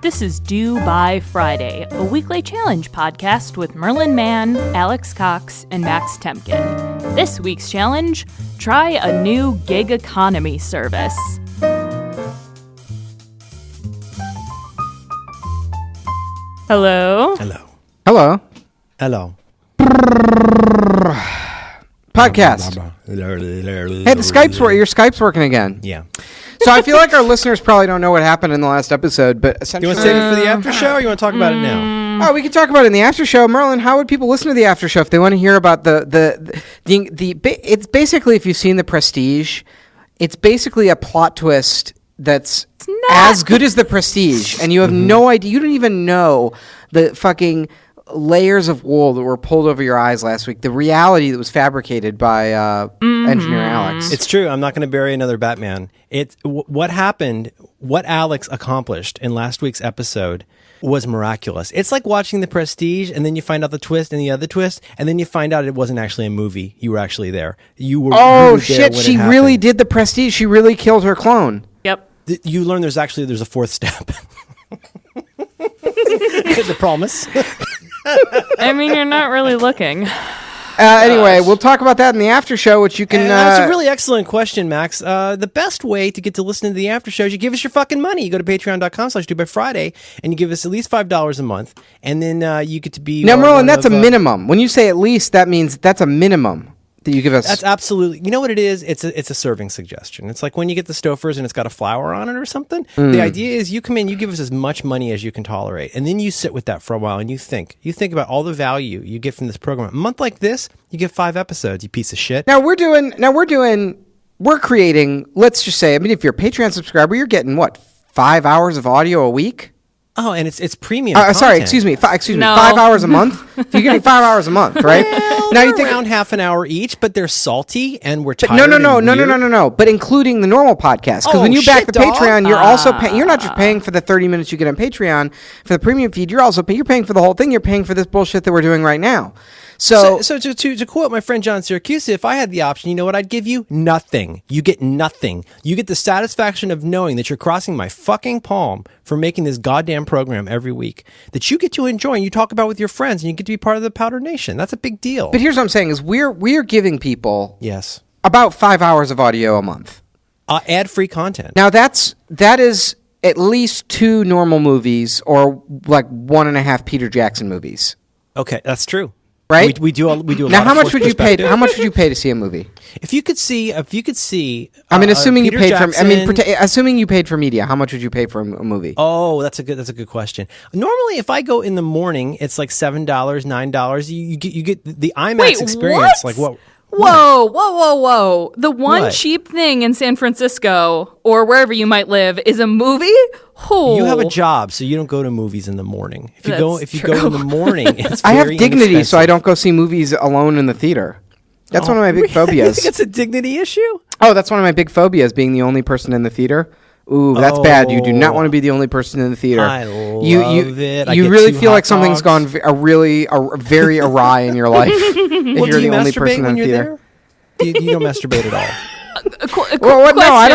This is Due By Friday, a weekly challenge podcast with Merlin Mann, Alex Cox, and Max Temkin. This week's challenge, try a new gig economy service. Hello? Hello. Podcast. Hey, your Skype's working again. Yeah. So I feel like our listeners probably don't know what happened in the last episode, but essentially... You want to save it for the after show, or you want to talk about it now? Oh, we can talk about it in the after show. Merlin, how would people listen to the after show if they want to hear about the it's basically, if you've seen The Prestige, it's basically a plot twist that's as good as The Prestige, and you have no idea, you don't even know the fucking layers of wool that were pulled over your eyes last week, the reality that was fabricated by engineer Alex. It's true. I'm not going to bury another Batman. What happened, what Alex accomplished in last week's episode was miraculous. It's like watching The Prestige, and then you find out the twist and the other twist, and then you find out it wasn't actually a movie. You were actually there. You were there shit, when she it really happened. did The Prestige. She really killed her clone. Yep. You learn there's a fourth step. The promise. I mean, you're not really looking. Anyway, we'll talk about that in the after show, which you can... That's a really excellent question, Max. The best way to get to listen to the after show is you give us your fucking money. You go to patreon.com/DueByFriday, and you give us at least $5 a month, and then you get to be... Now, Merlin, that's a minimum. When you say at least, that means that's a minimum that you give us. That's absolutely... You know what it is? It's a serving suggestion. It's like when you get the Stouffer's and it's got a flower on it or something. The idea is you come in, you give us as much money as you can tolerate, and then you sit with that for a while and you think. You think about all the value you get from this program. A month like this, you get 5 episodes, you piece of shit. We're creating, let's just say, I mean, if you're a Patreon subscriber, you're getting, what, 5 hours of audio a week? Oh, and it's premium content. Sorry, excuse me, 5 No. hours a month? You're getting 5 hours a month, right? Well, now they're around half an hour each, but they're salty and we're tired. No. But including the normal podcast, because when you back the Patreon, you're also paying. You're not just paying for the 30 minutes you get on Patreon for the premium feed. You're also paying for the whole thing. You're paying for this bullshit that we're doing right now. So to quote my friend John Syracuse, if I had the option, you know what I'd give you? Nothing. You get nothing. You get the satisfaction of knowing that you're crossing my fucking palm for making this goddamn program every week that you get to enjoy and you talk about with your friends and you get to be part of the Powder Nation. That's a big deal. But here's what I'm saying is we're giving people yes about 5 hours of audio a month. Ad-free content. Now that is at least 2 normal movies or like 1.5 Peter Jackson movies. Okay, that's true. Right? We do a now, how much would you pay? How much would you pay to see a movie? If you could see. I mean, assuming Peter you paid Jackson, assuming you paid for media, how much would you pay for a movie? Oh, that's a good question. Normally, if I go in the morning, it's like $7, $9. You get the IMAX experience. What? Like what? Whoa. The one What? cheap thing in San Francisco or wherever you might live is a movie? You have a job, so you don't go to movies in the morning. If you go in the morning, it's I have very dignity, inexpensive. so I don't go see movies alone in the theater. That's one of my big phobias. You think it's a dignity issue? Oh, that's one of my big phobias, being the only person in the theater. Ooh, that's bad. You do not want to be the only person in the theater. I love it. I You get really 2 feel hot like something's dogs. gone very awry in your life if Well, you're do you the only masturbate person in when the you're theater. there? You don't masturbate at all. Well, no, I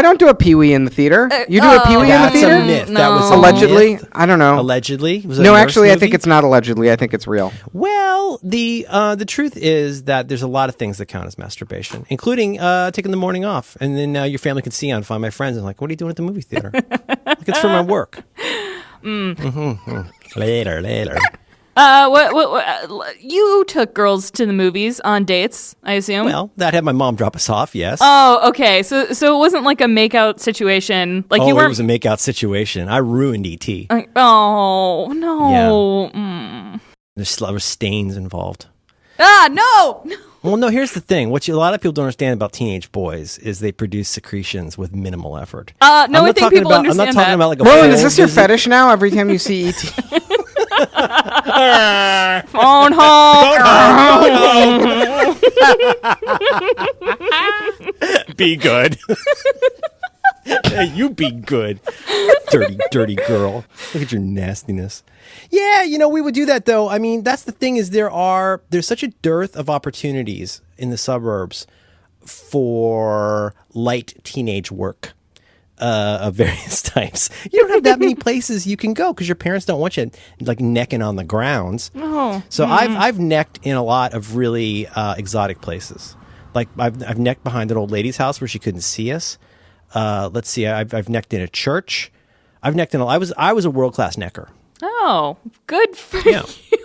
don't do a Pee-wee in the theater. You do a Pee-wee in the That's theater? a myth. No. That was a Allegedly, myth. I don't know. Allegedly, was it No, a nurse actually, I think movie? it's not allegedly. I think it's real. Well, the truth is that there's a lot of things that count as masturbation, including taking the morning off, and then your family can see on Find My Friends and like, what are you doing at the movie theater? Like, it's for my work. Later. What you took girls to the movies on dates, I assume? Well, that had my mom drop us off. Yes. Oh, okay. So it wasn't like a makeout situation. Like you it weren't. was a makeout situation. I ruined ET. Oh no. Yeah. There's a lot of stains involved. No. Well, no. Here's the thing. What a lot of people don't understand about teenage boys is they produce secretions with minimal effort. No, I think people understand I'm not talking that. about like a. Roland, full is this your visit. fetish now? Every time you see E.T.? Phone home. Be good. You be good. Dirty girl. Look at your nastiness. Yeah, we would do that though. I mean, that's the thing is there's such a dearth of opportunities in the suburbs for light teenage work. of various types. You don't have that many places you can go because your parents don't want you like necking on the grounds. Oh. So I've necked in a lot of really exotic places. Like I've necked behind an old lady's house where she couldn't see us. Let's see, I've necked in a church. I've necked in I was a world-class necker. Oh, good for Yeah. you.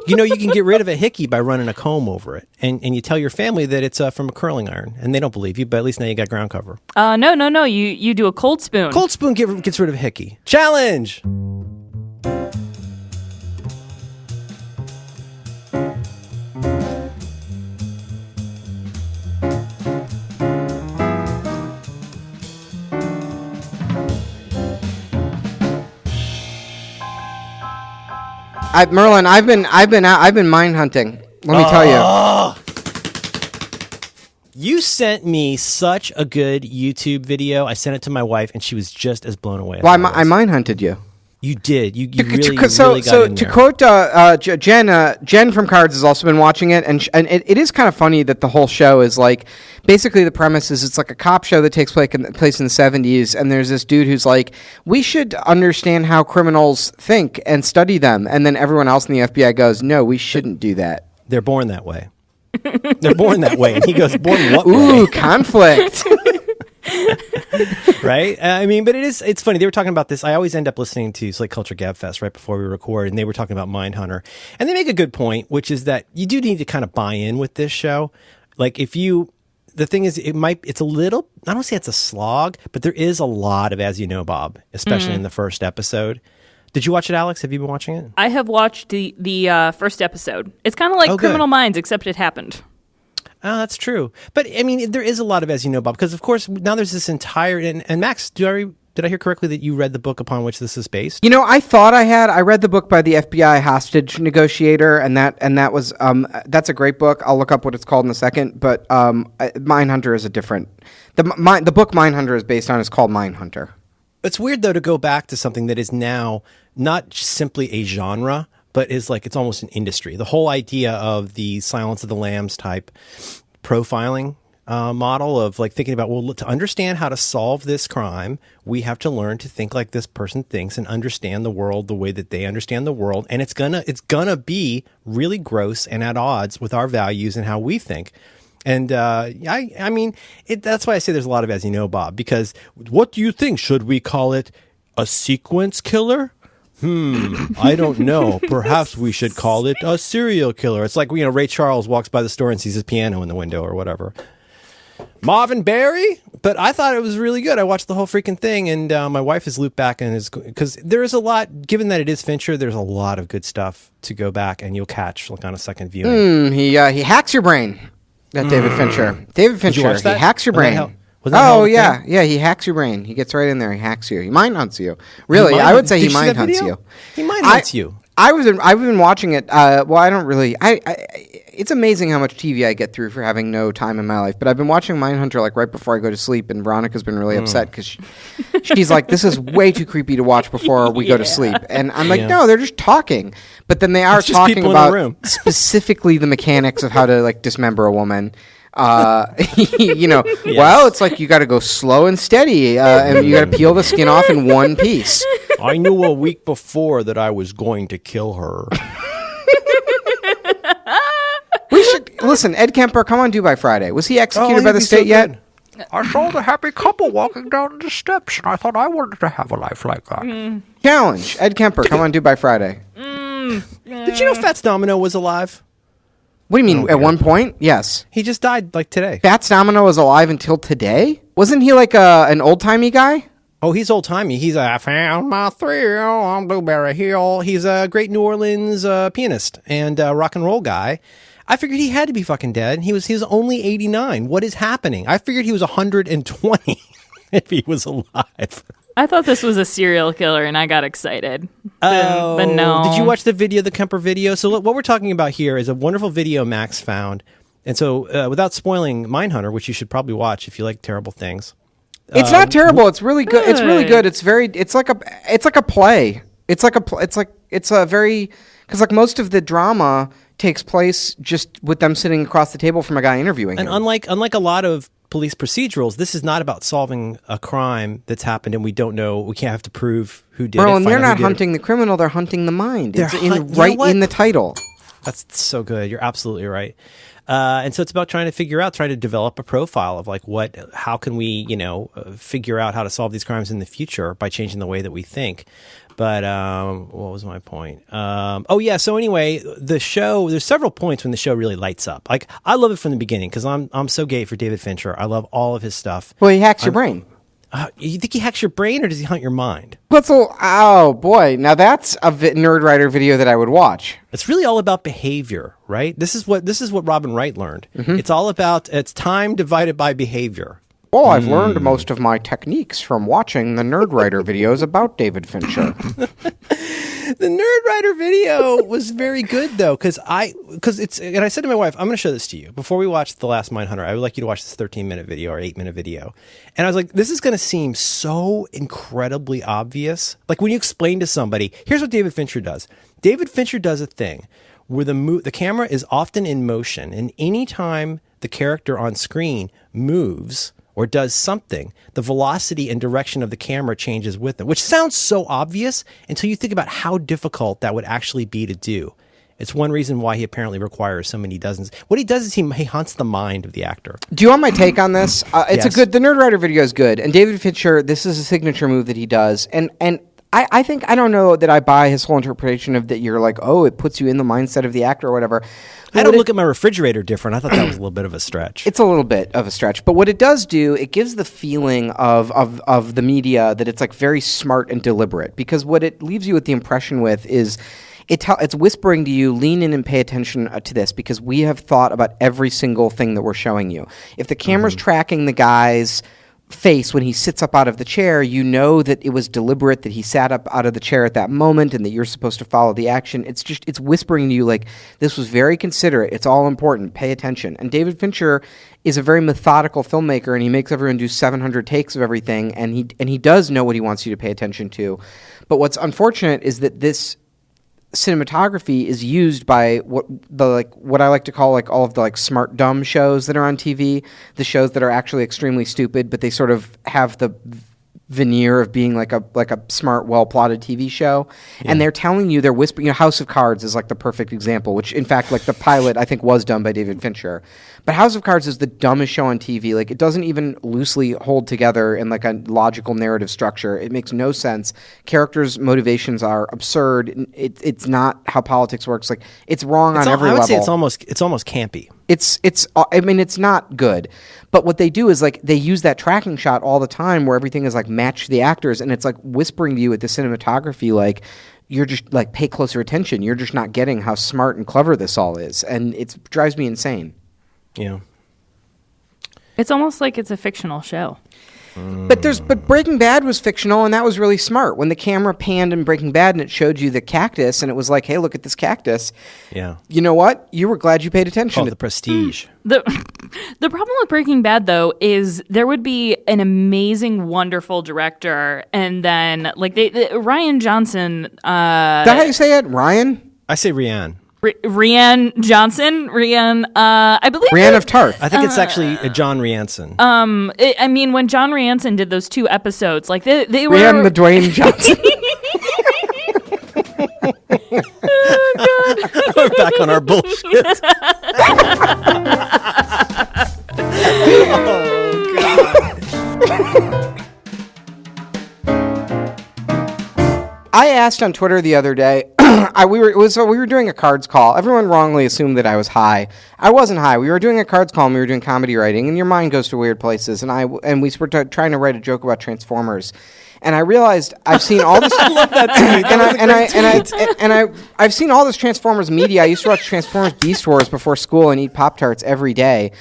You know, you can get rid of a hickey by running a comb over it. And you tell your family that it's from a curling iron. And they don't believe you, but at least now you got ground cover. No. You do a cold spoon. Cold spoon gets rid of a hickey. Challenge! Merlin, I've been mine hunting. Let me tell you. You sent me such a good YouTube video. I sent it to my wife, and she was just as blown away. Well, I mine hunted you. You did. You really So got in to there. quote Jen from Cards has also been watching it, and it is kind of funny that the whole show is like, basically the premise is it's like a cop show that takes place in the 70s, and there's this dude who's like, we should understand how criminals think and study them, and then everyone else in the FBI goes, no, we shouldn't do that. They're born that way. They're born that way. And he goes, born what Ooh, way? conflict. Right? I mean, but it's funny. They were talking about this. I always end up listening to Slate Culture Gabfest right before we record, and they were talking about Mindhunter. And they make a good point, which is that you do need to kind of buy in with this show. Like the thing is, it's a little, I don't say it's a slog, but there is a lot of As You Know, Bob, especially in the first episode. Did you watch it, Alex? Have you been watching it? I have watched the first episode. It's kind of like Criminal Minds, except it happened. Oh, that's true. But, I mean, there is a lot of As You Know, Bob, because, of course, now there's this entire... And Max, did I hear correctly that you read the book upon which this is based? You know, I thought I had. I read the book by the FBI hostage negotiator, and that was that's a great book. I'll look up what it's called in a second. But Mindhunter is a different. The book Mindhunter is based on is called Mindhunter. It's weird, though, to go back to something that is now not simply a genre, but is like it's almost an industry. The whole idea of the Silence of the Lambs type profiling model of like thinking about, well, to understand how to solve this crime, we have to learn to think like this person thinks and understand the world the way that they understand the world. And it's gonna be really gross and at odds with our values and how we think. And I mean, that's why I say there's a lot of As You Know, Bob, because what do you think? Should we call it a sequence killer? I don't know. Perhaps we should call it a serial killer. It's like, Ray Charles walks by the store and sees his piano in the window or whatever. Marvin Berry? But I thought it was really good. I watched the whole freaking thing, and my wife is looped back and is, because there is a lot, given that it is Fincher, there's a lot of good stuff to go back and you'll catch like on a second viewing. He hacks your brain. That David Fincher. David Fincher. watch that? He hacks your brain. Was that Oh Hell yeah, thing? yeah. He hacks your brain. He gets right in there. He hacks you. He mind hunts you. Really, mind I would hunts- say Did he you see mind that hunts video? you. He mind hunts you. I've been watching it. Well, I don't really. It's amazing how much TV I get through for having no time in my life. But I've been watching Mindhunter like right before I go to sleep, and Veronica's been really upset because she's like, "This is way too creepy to watch before we go to sleep." And I'm like, Yeah. "No, they're just talking." But then they are It's just talking people in a about room. specifically the mechanics of how to like dismember a woman. Well, it's like you got to go slow and steady, and you got to peel the skin off in one piece. I knew a week before that I was going to kill her. We should listen. Ed Kemper, come on, Dubai Friday. Was he executed by the state yet? I saw the happy couple walking down the steps, and I thought I wanted to have a life like that. Challenge. Ed Kemper, come on, Dubai Friday. Did you know Fats Domino was alive? What do you mean? At one point, yes. He just died like today. Fats Domino was alive until today. Wasn't he like an old timey guy? Oh, he's old timey. He's I found my thrill on Blueberry Hill. He's a great New Orleans pianist and rock and roll guy. I figured he had to be fucking dead. He was only 89. What is happening? I figured he was 120 if he was alive. I thought this was a serial killer, and I got excited. But no. Did you watch the video, the Kemper video? So what we're talking about here is a wonderful video Max found. And so without spoiling Mindhunter, which you should probably watch if you like terrible things. It's not terrible. It's really good. It's really good. It's like a play. It's a very, because like most of the drama takes place just with them sitting across the table from a guy interviewing And him. unlike a lot of police procedurals, this is not about solving a crime that's happened and we don't know, we can't have to prove who did Bro, it. and they're not hunting the criminal, they're hunting the mind. It's You know right what? in the title. That's so good. You're absolutely right. And so it's about trying to develop a profile of like how can we, figure out how to solve these crimes in the future by changing the way that we think. But what was my point? So anyway, the show, there's several points when the show really lights up. Like, I love it from the beginning because I'm so gay for David Fincher. I love all of his stuff. Well, he hacks your brain. You think he hacks your brain or does he hunt your mind? Oh boy, now that's a Nerd Writer video that I would watch. It's really all about behavior, right? This is what Robin Wright learned. Mm-hmm. It's time divided by behavior. Well, I've learned most of my techniques from watching the Nerd Writer videos about David Fincher. The Nerd Writer video was very good though, and I said to my wife, I'm going to show this to you before we watch The Last Mindhunter. I would like you to watch this 13-minute video or 8-minute video. And I was like, this is going to seem so incredibly obvious. Like when you explain to somebody, here's what David Fincher does. David Fincher does a thing where the camera is often in motion, and anytime the character on screen moves or does something, the velocity and direction of the camera changes with them, which sounds so obvious until you think about how difficult that would actually be to do. It's one reason why he apparently requires so many dozens. What he does is he hunts the mind of the actor. Do you want my take on this? It's Yes. the Nerd Writer video is good, and David Fincher, this is a signature move that he does, and I think, I don't know that I buy his whole interpretation of that you're like, oh, it puts you in the mindset of the actor or whatever. I don't look at my refrigerator different. I thought that was a little bit of a stretch. It's a little bit of a stretch, but what it does do, it gives the feeling of the media that it's like very smart and deliberate, because what it leaves you with the impression with is it's whispering to you, lean in and pay attention to this, because we have thought about every single thing that we're showing you. If the camera's tracking the guy's face when he sits up out of the chair, you know that it was deliberate, that he sat up out of the chair at that moment and that you're supposed to follow the action. It's whispering to you like, this was very considerate, it's all important, pay attention. And David Fincher is a very methodical filmmaker, and he makes everyone do 700 takes of everything, and he does know what he wants you to pay attention to. But what's unfortunate is that this cinematography is used by what I like to call like all of the like smart dumb shows that are on TV, the shows that are actually extremely stupid, but they sort of have the veneer of being like a smart, well plotted TV show. Yeah. And they're telling you, they're whispering. House of Cards is like the perfect example, which in fact, like the pilot I think was done by David Fincher. But House of Cards is the dumbest show on TV. Like, it doesn't even loosely hold together in like a logical narrative structure. It makes no sense. Characters' motivations are absurd. It's not how politics works. Like, it's wrong on every level. I would say it's almost campy. It's not good. But what they do is like they use that tracking shot all the time where everything is like match the actors, and it's like whispering to you with the cinematography like, you're just like, pay closer attention. You're just not getting how smart and clever this all is, and it drives me insane. Yeah. It's almost like it's a fictional show. But Breaking Bad was fictional, and that was really smart. When the camera panned in Breaking Bad and it showed you the cactus, and it was like, hey, look at this cactus. Yeah. You know what? You were glad you paid attention. The prestige. The problem with Breaking Bad, though, is there would be an amazing, wonderful director, and then like Rian Johnson. Is that how you say it, Ryan? I say Rian. Rian Johnson, I believe Rian of Tarth. I think it's actually John Rianson. I mean, when John Rianson did those 2 episodes, like they were Rian the Dwayne Johnson. Oh, We're back on our bullshit. Oh God. I asked on Twitter the other day. We were doing a cards call. Everyone wrongly assumed that I was high. I wasn't high. We were doing a cards call and we were doing comedy writing, and your mind goes to weird places. And we were trying to write a joke about Transformers. And I realized I've seen all this. I love that tweet. I've seen all this Transformers media. I used to watch Transformers Beast Wars before school and eat Pop-Tarts every day.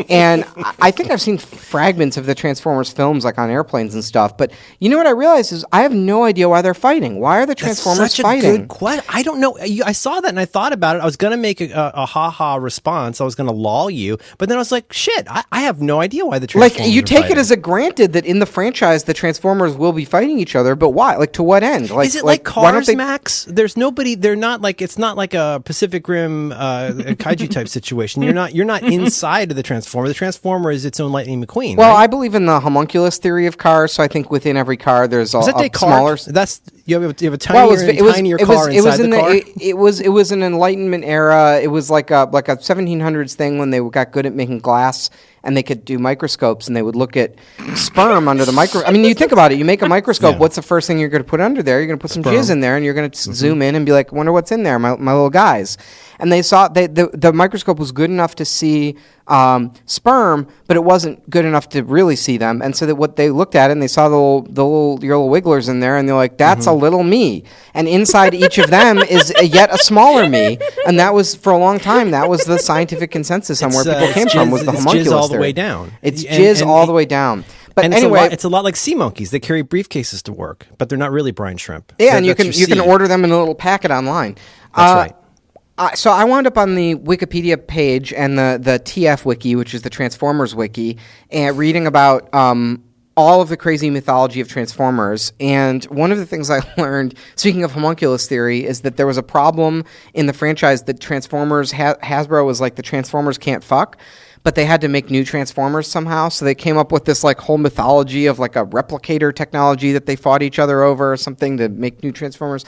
And I think I've seen fragments of the Transformers films, like on airplanes and stuff. But you know what I realized is I have no idea why they're fighting. Why are the Transformers fighting? I don't know. I saw that and I thought about it. I was going to make a ha-ha response. I was going to lull you. But then I was like, shit, I have no idea why the Transformers Like, you are take fighting. it as a granted that in the franchise, the Transformers will be fighting each other, but why? Like, to what end? Like, Is it like why don't Cars, they- Max? There's nobody. They're not like. It's not like a Pacific Rim kaiju type situation. You're not inside of the Transformer. The Transformer is its own Lightning McQueen. Well, right? I believe in the homunculus theory of cars, so I think within every car there's a Is that smaller. Descartes? That's you have a tinier, tinier car inside the car. It was an Enlightenment era. It was like a 1700s thing when they got good at making glass and they could do microscopes and they would look at sperm under the micro. I mean, you think about it. You make a microscope. Yeah. What's the first thing you're going to put under there? You're going to put some Sperm. jizz in there and you're going to zoom in and be like, wonder what's in there, my little guys. And they saw the microscope was good enough to see sperm, but it wasn't good enough to really see them. And so that what they looked at and they saw your little wigglers in there, and they're like, "That's a little me." And inside each of them is yet a smaller me. And that was for a long time. That was the scientific consensus on where people came from was the it's homunculus jizz all the theory. way down. It's And- jizz and- all the way down. But And anyway, it's a lot like sea monkeys. They carry briefcases to work, but they're not really brine shrimp. yeah, and you That's can your sea. order them in a little packet online. That's right. So I wound up on the Wikipedia page and the TF wiki, which is the Transformers wiki, and reading about all of the crazy mythology of Transformers. And one of the things I learned, speaking of homunculus theory, is that there was a problem in the franchise that Transformers, Hasbro was like, the Transformers can't fuck. But they had to make new Transformers somehow, so they came up with this like whole mythology of like a replicator technology that they fought each other over or something to make new Transformers.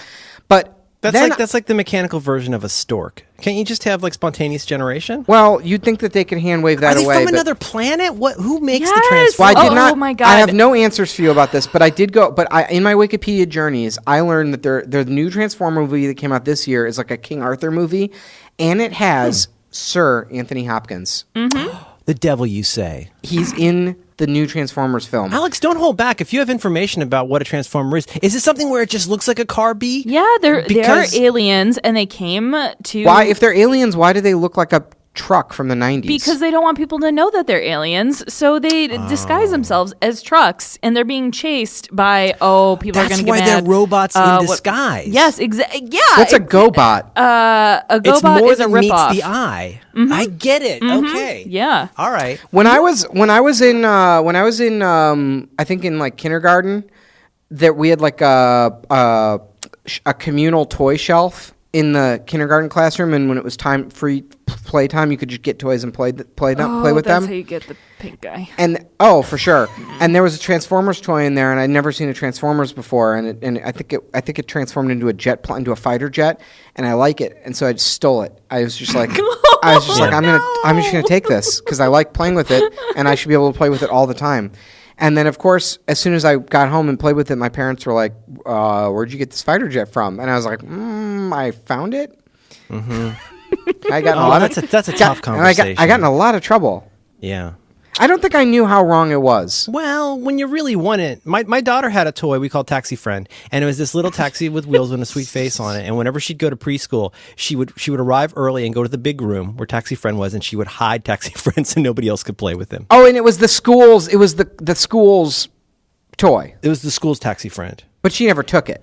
But That's like the mechanical version of a stork. Can't you just have like spontaneous generation? well, you'd think that they could hand wave that Are they away. from but- another planet? What? Who makes the Yes! Transformers? Well, I did Oh, not. my God. I have no answers for you about this, but I did go. But in my Wikipedia journeys, I learned that the new Transformer movie that came out this year is like a King Arthur movie, and it has Sir Anthony Hopkins. The devil, you say? He's in the new Transformers film. Alex, don't hold back. If you have information about what a Transformer is it something where it just looks like a car bee? Yeah, they are Because- aliens, and they came to. Why, if they're aliens, why do they look like a truck from the 90s? Because they don't want people to know that they're aliens, so they disguise themselves as trucks, and they're being chased by people are That's going to get why mad. they're robots in what- disguise. Yes, exactly. Yeah, What's a GoBot? a It's GoBot more is a than meets ripoff. the eye. I get it. Okay. Yeah. All right. When I was in I think in like kindergarten, that we had like a communal toy shelf in the kindergarten classroom, and when it was free playtime, you could just get toys and play with that's them. how you get the pink guy. And for sure. And there was a Transformers toy in there, and I'd never seen a Transformers before, and I think it transformed into into a fighter jet, and I like it, and so I just stole it. I was just like, I'm just gonna take this because I like playing with it, and I should be able to play with it all the time. And then, of course, as soon as I got home and played with it, my parents were like, "Where'd you get this fighter jet from?" And I was like, "I found it." Mm-hmm. I got in a lot of that's a tough conversation. I got in a lot of trouble. Yeah. I don't think I knew how wrong it was. Well, when you really want it, my daughter had a toy we called Taxi Friend, and it was this little taxi with wheels and a sweet face on it. And whenever she'd go to preschool, she would arrive early and go to the big room where Taxi Friend was, and she would hide Taxi Friend so nobody else could play with him. Oh, and it was the school's. It was the school's toy, It was the school's Taxi Friend. but she never took it.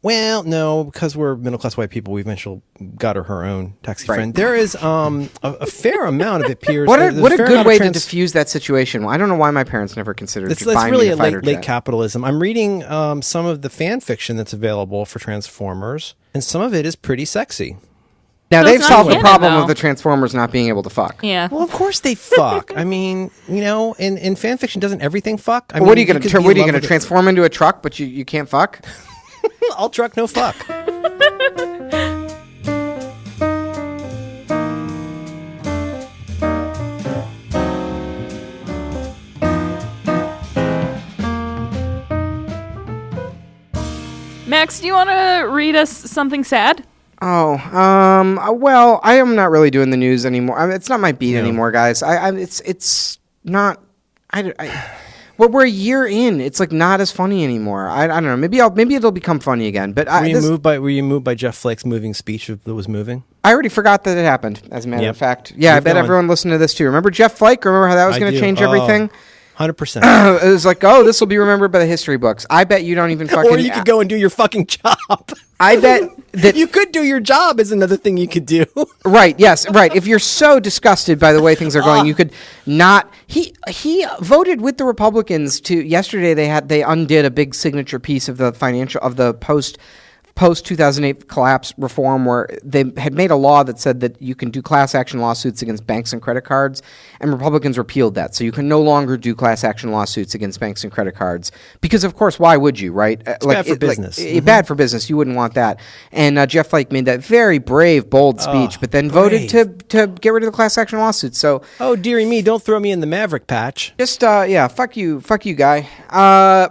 Well, no, because we're middle class white people, we eventually got her own Taxi Right. Friend. There is a fair amount of it appears. What there's a fair good amount way of to diffuse that situation. Well, I don't know why my parents never considered It's buying really me a a fighter late jet. capitalism. I'm reading some of the fan fiction that's available for Transformers, and some of it is pretty sexy. Now So they've it's not solved the canon, problem though. of the Transformers not being able to fuck. Yeah. Well, of course they fuck. I mean, in fan fiction, doesn't everything fuck? I What are mean, you going could to? be What are in you love going to with it. transform into a truck? But you can't fuck. All truck, no fuck. Max, do you want to read us something sad? Oh, well, I am not really doing the news anymore. I mean, it's not my beat anymore, guys. It's not. Well, we're a year in. It's like not as funny anymore. I don't know. Maybe it'll become funny again. But Were you moved by Jeff Flake's moving speech that was moving? I already forgot that it happened. As a matter Yep. of fact, yeah, I Keep bet going. everyone listened to this too. Remember Jeff Flake? Remember how that was I going to do. change Oh. everything? 100%. It was like, oh, this will be remembered by the history books. I bet you don't even fucking. Or you could go and do your fucking job. I bet that You could do your job is another thing you could do. Right. Yes. Right. If you're so disgusted by the way things are going, you could not. He voted with the Republicans to yesterday. They undid a big signature piece of the post 2008 collapse reform, where they had made a law that said that you can do class action lawsuits against banks and credit cards, and Republicans repealed that. So you can no longer do class action lawsuits against banks and credit cards because, of course, why would you, right? It's bad for business. Bad for business. You wouldn't want that. And Jeff Flake made that very brave, bold speech, but then voted to get rid of the class action lawsuits. So, Oh, dearie me, don't throw me in the Maverick patch. just fuck you, guy.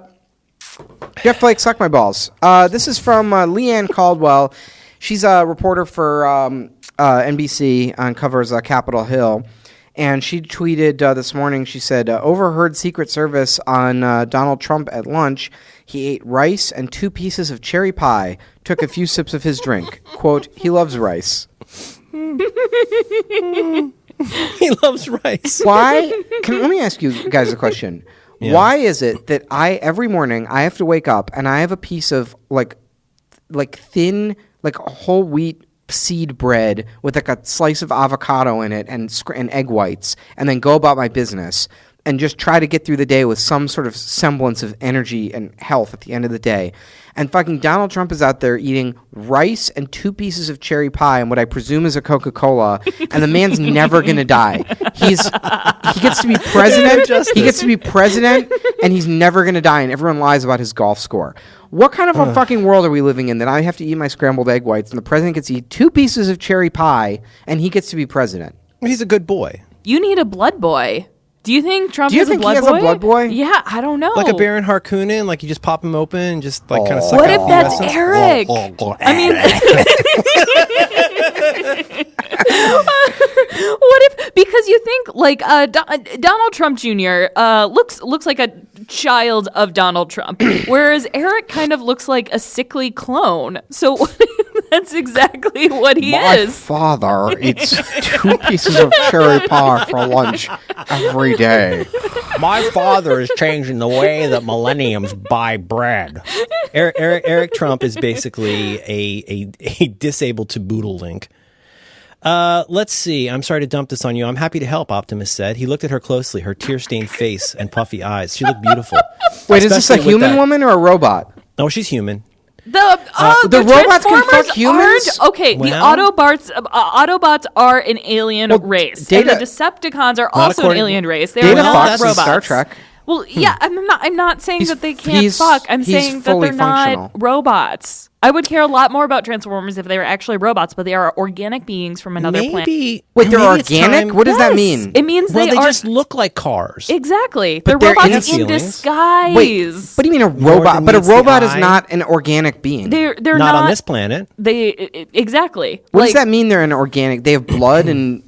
Jeff Flake, suck my balls. This is from Leanne Caldwell. She's a reporter for NBC and covers Capitol Hill. And she tweeted this morning, she said, overheard Secret Service on Donald Trump at lunch. He ate rice and 2 pieces of cherry pie, took a few sips of his drink. Quote, he loves rice. He loves rice. Why? Let me ask you guys a question. Yeah. Why is it that every morning I have to wake up and I have a piece of like thin, like whole wheat seed bread with like a slice of avocado in it and egg whites, and then go about my business and just try to get through the day with some sort of semblance of energy and health at the end of the day. And fucking Donald Trump is out there eating rice and 2 pieces of cherry pie and what I presume is a Coca-Cola, and the man's never gonna die. He gets to be president. He gets to be president, and he's never gonna die. And everyone lies about his golf score. What kind of a fucking world are we living in that I have to eat my scrambled egg whites and the president gets to eat 2 pieces of cherry pie and he gets to be president? He's a good boy. You need a blood boy. Do you think Trump Do you has think a blood he boy? has a blood boy? Yeah, I don't know. Like a Baron Harkonnen, like you just pop him open and just like kind of suck What out if the that's essence? Eric? I mean, what if, because you think like Donald Trump Jr. Looks like a child of Donald Trump, whereas Eric kind of looks like a sickly clone. So what if that's exactly what he is? Father eats 2 pieces of cherry pie for lunch every day. My father is changing the way that millenniums buy bread. Eric Trump is basically a disabled to boodle link. Let's see. I'm sorry to dump this on you. I'm happy to help, Optimus said. He looked at her closely, her tear-stained face and puffy eyes. She looked beautiful. Wait, is this a Especially with human that- woman or a robot? No, she's human. The robots can fuck Transformers humans? aren't- Okay, the Well- Autobots are an alien race, Data- and the Decepticons are also an according- alien race. They're Data not fucks in robots. Star Trek. Well, yeah, I'm not saying He's- that they can't he's- fuck. I'm he's saying that fully they're not functional. robots. I would care a lot more about Transformers if they were actually robots, but they are organic beings from another planet. Maybe. Wait, they're maybe it's organic? time- What does that Yes, mean? It means Well, they are just look like cars. exactly. But They're they're in robots in feelings. disguise. Wait, what do you mean a More robot? than But a meets the robot is eye. not an organic being. They're Not on this planet. They exactly. What like, does that mean? They're an organic. They have blood and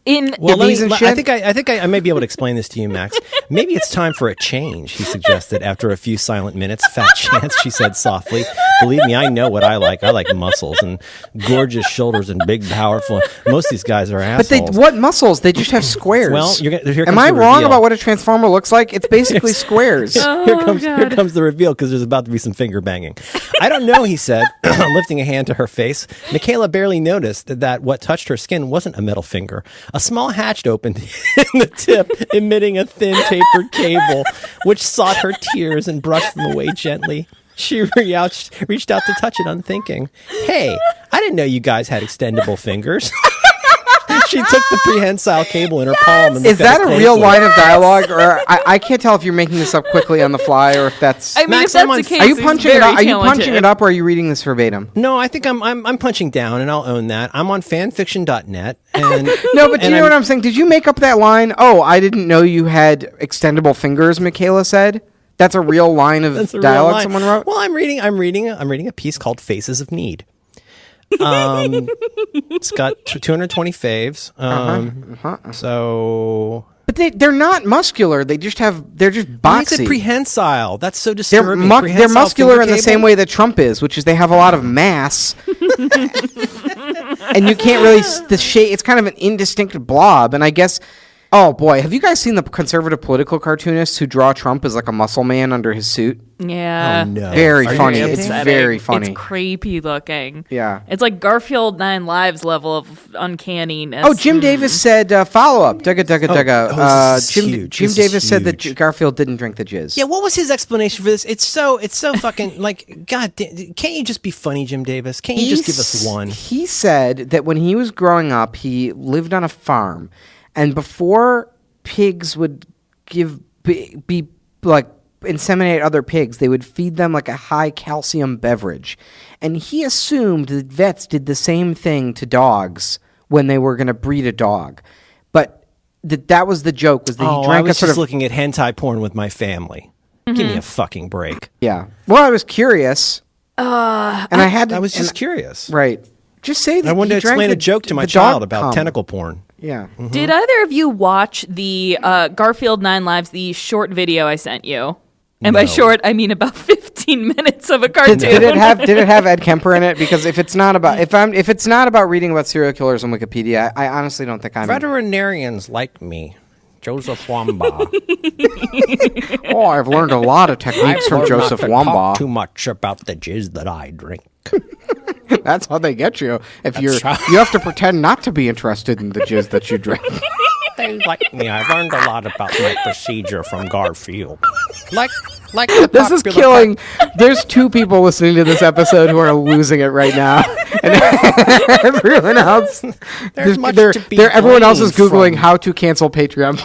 in Well, Kidneys and I shit? think I may be able to explain this to you, Max. Maybe it's time for a change, he suggested after a few silent minutes. Fat chance, she said softly. Believe me, I know what I like. I like muscles and gorgeous shoulders and big, powerful. Most of these guys are But assholes. what muscles? They just have squares. Well, here am comes I the wrong reveal. about what a transformer looks like? It's basically squares. Here comes the reveal because there's about to be some finger banging. I don't know, he said, lifting a hand to her face. Michaela barely noticed that what touched her skin wasn't a metal finger. A small hatch opened in the tip, emitting a thin tapered cable, which sought her tears and brushed them away gently. She reached out to touch it, unthinking. Hey, I didn't know you guys had extendable fingers. She took the prehensile cable in her palm. And Is looked at that it a real closely. line of dialogue, or I can't tell if you're making this up quickly on the fly, or if that's? I mean, Max, if that's I'm on- the case, Are you he's punching it very up? Are you talented. punching it up, or are you reading this verbatim? No, I think I'm punching down, and I'll own that. I'm on fanfiction.net, and No, but do you and know what I'm saying? Did you make up that line? Oh, I didn't know you had extendable fingers. Michaela said. That's a real line of That's a real dialogue line. someone wrote. Well, I'm reading a piece called Faces of Need. It's got 220 faves. So But they're not muscular. They're just why is it boxy. prehensile? That's so They're, disturbing. they're Prehensile muscular finger in the cable? same way that Trump is, which is they have a lot of mass, and you can't really the shape. It's kind of an indistinct blob, and I guess Oh boy, have you guys seen the conservative political cartoonists who draw Trump as like a muscle man under his suit? Yeah. Oh, no. Very Are you funny. kidding? It's Upsetting. very funny. It's creepy looking. Yeah. It's like Garfield 9 Lives level of uncanniness. Oh, Jim Davis said follow up. This is Jim huge. Jim This is Davis said that huge. Garfield didn't drink the jizz. Yeah, what was his explanation for this? It's so fucking like, God damn, can't you just be funny, Jim Davis? Can't you just give us one? He said that when he was growing up, he lived on a farm, and before pigs would be like inseminate other pigs, they would feed them like a high calcium beverage, and he assumed that vets did the same thing to dogs when they were going to breed a dog, but that was the joke, was that he I drank was a sort just of looking at hentai porn with my family. Give me a fucking break. yeah. Well, I was curious, and I had to. I was just and- curious. right. Just say that I wanted he to drank explain the- a joke to my the child dog about cum. tentacle porn. Yeah. Did either of you watch the Garfield 9 Lives, the short video I sent you? And by No. short, I mean about 15 minutes of a cartoon. Did it have Ed Kemper in it? Because if it's not about if it's not about reading about serial killers on Wikipedia, I honestly don't think I'm. Veterinarians like me, Joseph Wamba. Oh, I've learned a lot of techniques from Joseph Wamba. Too much about the jizz that I drink. That's how they get you. If how- you have to pretend not to be interested in the jizz that you drink. They like me. I've learned a lot about my procedure from Garfield. Like the This is killing. There's 2 people listening to this episode who are losing it right now, and everyone else. much to be everyone else is gleaned googling from- how to cancel Patreon.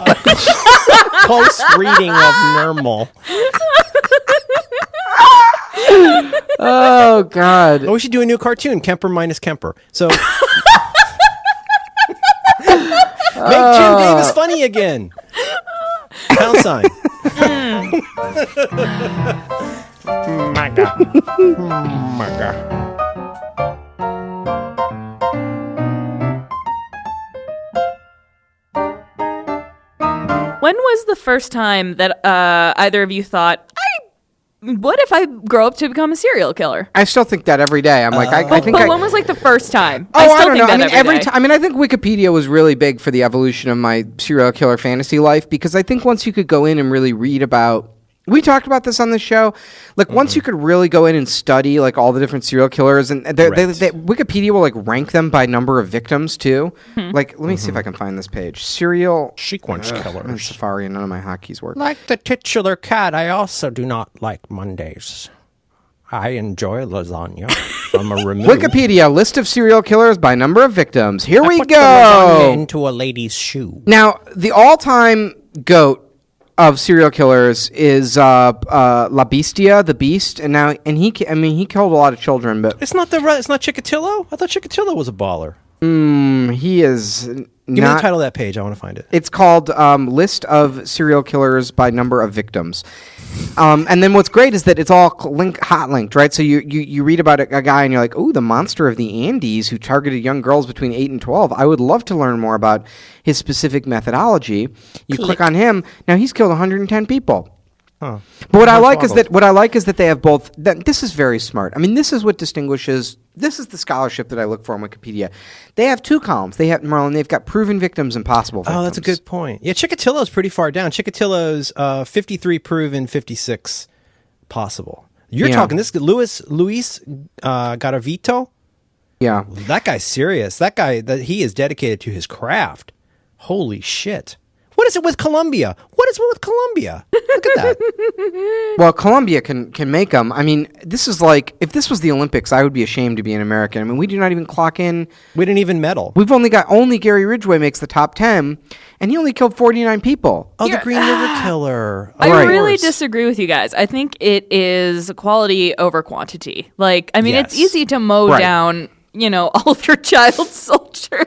close reading of Normal. Oh God. Oh, we should do a new cartoon, Kemper minus Kemper. So make Jim Davis funny again. Pound sign. Maga. Maga. When was the first time that either of you thought, what if I grow up to become a serial killer? I still think that every day. I'm like, I think. But when was like the first time? Oh, I still don't know. think I that mean, every day. time. I mean, I think Wikipedia was really big for the evolution of my serial killer fantasy life, because I think once you could go in and really read about. We talked about this on the show. Like, once you could really go in and study like all the different serial killers, and Wikipedia will like rank them by number of victims too. Like, let me see if I can find this page. Serial Sequence I'm in killers. Safari, and none of my hotkeys work. Like the titular cat, I also do not like Mondays. I enjoy lasagna from a remove. Wikipedia list of serial killers by number of victims. Here we Put the lasagna go. into a lady's shoe. Now, the all-time goat of serial killers is La Bestia, the Beast, and he killed a lot of children, but It's not Chikatilo? I thought Chikatilo was a baller. he is Give me the not. title of that page. I want to find it. It's called List of Serial Killers by Number of Victims. And then what's great is that it's all hot linked, right? So you read about a guy and you're like, oh, the monster of the Andes who targeted young girls between 8 and 12. I would love to learn more about his specific methodology. You click on him. Now he's killed 110 people. Huh. But what I like is that they have both. This is very smart. I mean, this is what distinguishes. This is the scholarship that I look for on Wikipedia. They have 2 columns. They've got proven victims and possible victims. Oh, that's a good point. Yeah, Chikatilo's pretty far down. Chikatilo's 53 proven, 56 possible. You're talking this Luis Garavito? Yeah. That guy's serious. That guy, he is dedicated to his craft. Holy shit. What is it with Colombia? What is it with Colombia? Look at that. Well, Colombia can make them. I mean, this is like, if this was the Olympics, I would be ashamed to be an American. I mean, we do not even clock in. We didn't even medal. We've only Gary Ridgway makes the top 10, and he only killed 49 people. Oh, the Green River Killer. I Right. really disagree with you guys. I think it is quality over quantity. Like, I mean, it's Yes. easy to mow Right. down, all of your child soldiers.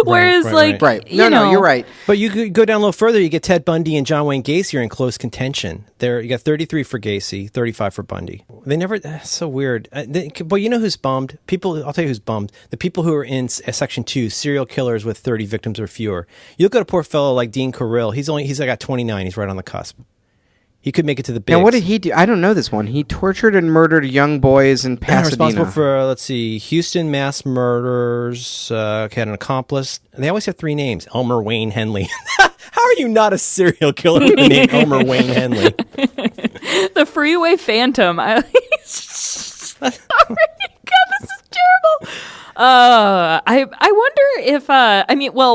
Whereas, Right. you know, you're right. But you could go down a little further. You get Ted Bundy and John Wayne Gacy are in close contention. You got 33 for Gacy, 35 for Bundy. They never. So weird. But you know who's bummed? I'll tell you who's bummed. The people who are in Section 2, serial killers with 30 victims or fewer. You look at a poor fellow like Dean Carrill. He's got 29. He's right on the cusp. He could make it to the bigs. Now, what did he do? I don't know this one. He tortured and murdered young boys in Pasadena. Responsible for, let's see, Houston mass murders, had an accomplice. They always have 3 names. Elmer Wayne Henley. How are you not a serial killer with the name Elmer Wayne Henley? The Freeway Phantom. Sorry, God, this is terrible. I wonder if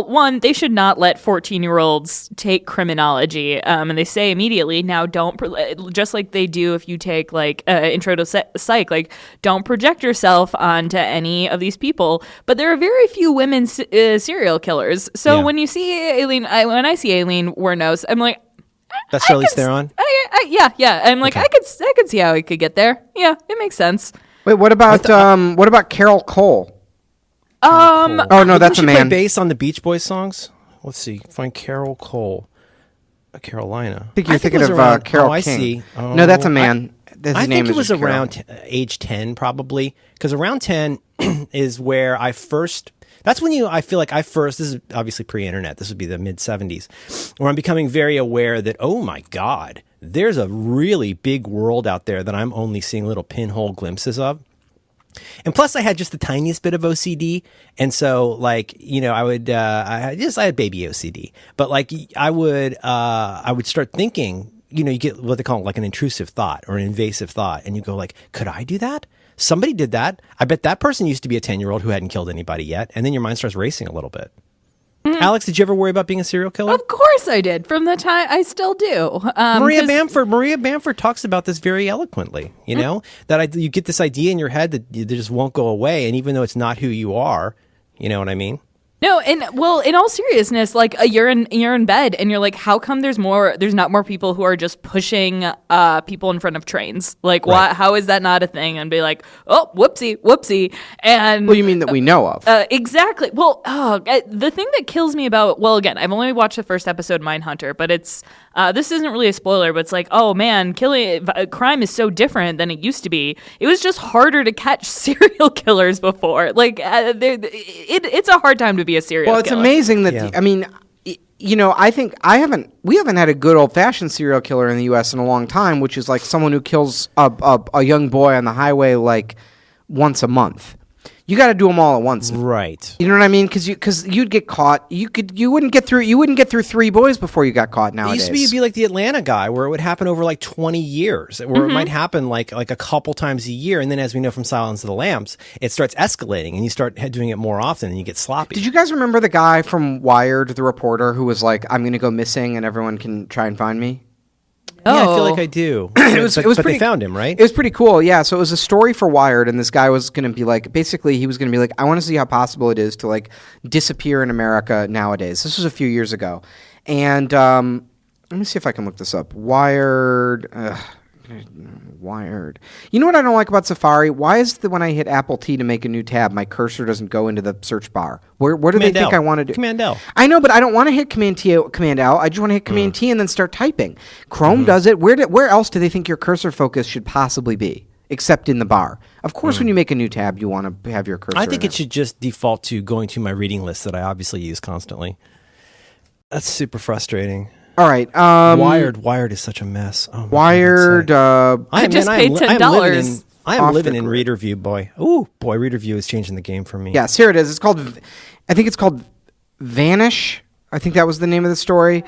one, they should not let 14-year-olds take criminology, and they say immediately now just like they do if you take like intro to psych, like don't project yourself onto any of these people. But there are very few women serial killers. So when you see Aileen, when I see Aileen Wuornos, I'm like, that's Charlize Theron. Yeah. I'm like, I could see how he could get there. Yeah, it makes sense. Wait, what about Carol Cole? Oh no, that's a man. Based on the Beach Boys songs. Let's see. Find Carol Cole, Carolina. I think you're thinking of Carol King. I see. Oh, no, that's a man. I think it was around age 10, probably, because around 10 is where I first. That's when I feel like this is obviously pre-internet. This would be the mid-70s, where I'm becoming very aware that, oh my God, there's a really big world out there that I'm only seeing little pinhole glimpses of. And plus, I had just the tiniest bit of OCD, and so like I would I had baby OCD, but like I would start thinking, you get what they call like an intrusive thought or an invasive thought, and you go like, could I do that? Somebody did that. I bet that person used to be a 10-year-old who hadn't killed anybody yet, and then your mind starts racing a little bit. Mm-hmm. Alex, did you ever worry about being a serial killer? Of course I did. From the time I still do. Maria Bamford talks about this very eloquently. That you get this idea in your head that they just won't go away, and even though it's not who you are, you know what I mean? No, and well, in all seriousness, like you're in bed and you're like, how come there's not more people who are just pushing people in front of trains? Like, right. How is that not a thing? And be like, oh, whoopsie. And well, you mean that we know of? Exactly. Well, the thing that kills me again, I've only watched the first episode, Mindhunter, but it's this isn't really a spoiler, but it's like, oh man, crime is so different than it used to be. It was just harder to catch serial killers before. Like, it's a hard time to be a serial killer. Well, it's amazing that I think we haven't had a good old-fashioned serial killer in the U.S. in a long time, which is like someone who kills a young boy on the highway like once a month. You got to do them all at once, right? You know what I mean? Because you'd get caught. You wouldn't get through 3 boys before you got caught. Nowadays, it used to be like the Atlanta guy, where it would happen over like 20 years, where it might happen like a couple times a year, and then as we know from Silence of the Lambs, it starts escalating, and you start doing it more often, and you get sloppy. Did you guys remember the guy from Wired, the reporter, who was like, "I'm going to go missing, and everyone can try and find me"? Yeah, I feel like I do. But they found him, right? It was pretty cool, yeah. So it was a story for Wired, and this guy was going to be like, basically, he was going to be like, I want to see how possible it is to like disappear in America nowadays. This was a few years ago, and let me see if I can look this up. Wired. You know what I don't like about Safari? Why is it that when I hit Apple T to make a new tab, my cursor doesn't go into the search bar? Where do they think I want to do? Command L. I know, but I don't want to hit Command T, Command L. I just want to hit Command T and then start typing. Chrome does it. Where else do they think your cursor focus should possibly be? Except in the bar. Of course, when you make a new tab, you want to have your cursor. I think it should just default to going to my reading list that I obviously use constantly. That's super frustrating. All right. Wired is such a mess. Oh Wired. I just paid $10. I am living in Reader View, boy. Ooh, boy, Reader View is changing the game for me. Yes, here it is. I think it's called Vanish. I think that was the name of the story.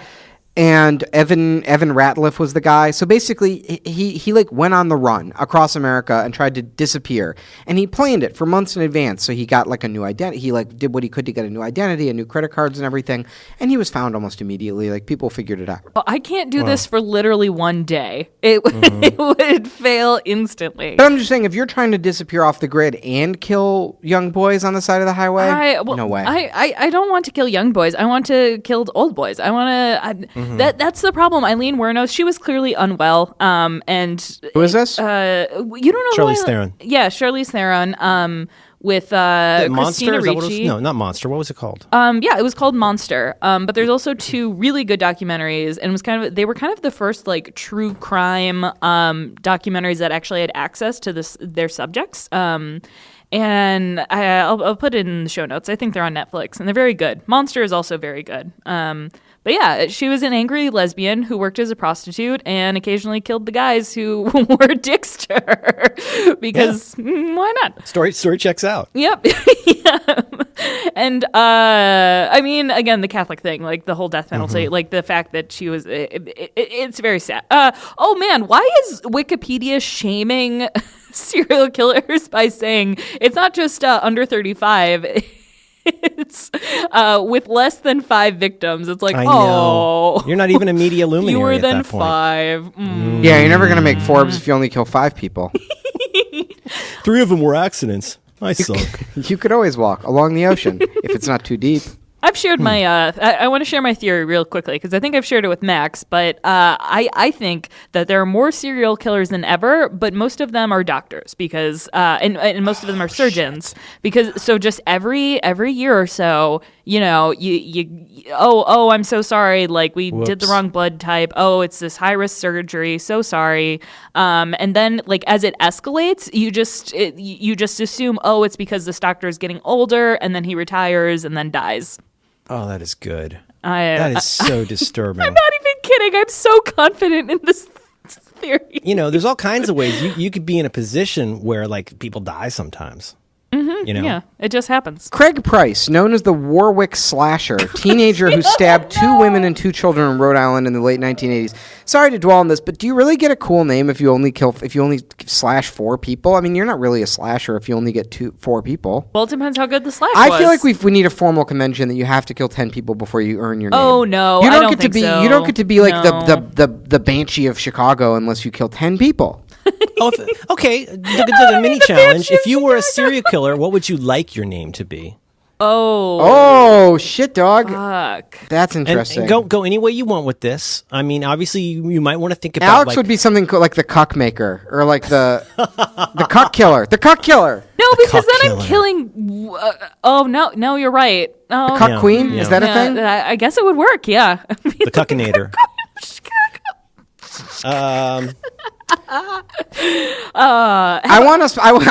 And Evan Ratliff was the guy. So basically, he like went on the run across America and tried to disappear. And he planned it for months in advance. So he got like a new identity. He like did what he could to get a new identity, and new credit cards and everything. And he was found almost immediately. Like people figured it out. Well, I can't do this for literally one day. It would fail instantly. But I'm just saying, if you're trying to disappear off the grid and kill young boys on the side of the highway, no way. I don't want to kill young boys. I want to kill old boys. I want to. That's the problem. Eileen Wuornos, she was clearly unwell. And who is this? You don't know Charlize Theron. Yeah, Charlize Theron. With Monster? Christina Ricci. No, not Monster. What was it called? Yeah, it was called Monster. But there's also 2 really good documentaries, and they were kind of the first like true crime documentaries that actually had access to their subjects. And I'll put it in the show notes. I think they're on Netflix, and they're very good. Monster is also very good. But yeah, she was an angry lesbian who worked as a prostitute and occasionally killed the guys who were dicks to her because why not? Story checks out. Yep. Yeah. And I mean, again, the Catholic thing, like the whole death penalty, like the fact that she was, it's very sad. Oh man, why is Wikipedia shaming serial killers by saying it's not just under 35? It's with less than 5 victims. It's like, I oh, know. You're not even a media luminary fewer at than that point. 5. Yeah, you're never going to make Forbes if you only kill 5 people. 3 of them were accidents. I suck. You could always walk along the ocean if it's not too deep. I've shared my, I want to share my theory real quickly because I think I've shared it with Max, but I think that there are more serial killers than ever, but most of them are doctors because, and most of them are surgeons because, so just every year or so, you know, oh, I'm so sorry, like we did the wrong blood type, oh, it's this high risk surgery, so sorry, and then like as it escalates, you just assume, oh, it's because this doctor is getting older, and then he retires and then dies. Oh, that is good. That is so disturbing. I'm not even kidding. I'm so confident in this theory. You know, there's all kinds of ways you could be in a position where like people die sometimes. You know? Yeah, it just happens. Craig Price, known as the Warwick Slasher, teenager who stabbed 2 women and 2 children in Rhode Island in the late 1980s. Sorry to dwell on this, but do you really get a cool name if you only slash 4 people? I mean, you're not really a slasher if you only get 4 people. Well, it depends how good the slash was. I feel like we need a formal convention that you have to kill 10 people before you earn your name. Oh no, you I don't get think to be. so. You don't get to be like No. the Banshee of Chicago unless you kill 10 people. Okay, the mini challenge. If you were a serial killer, what would you like your name to be? Oh shit, dog. Fuck. That's interesting. And go any way you want with this. I mean, obviously, you might want to think about. Alex would be something like the cuck maker or like the cuck killer. The cuck killer. No, because then killer. I'm killing. Oh no, you're right. Oh, Cuck queen. yeah. Is that a thing? I guess it would work. Yeah. the Cuckinator. I want us. I would.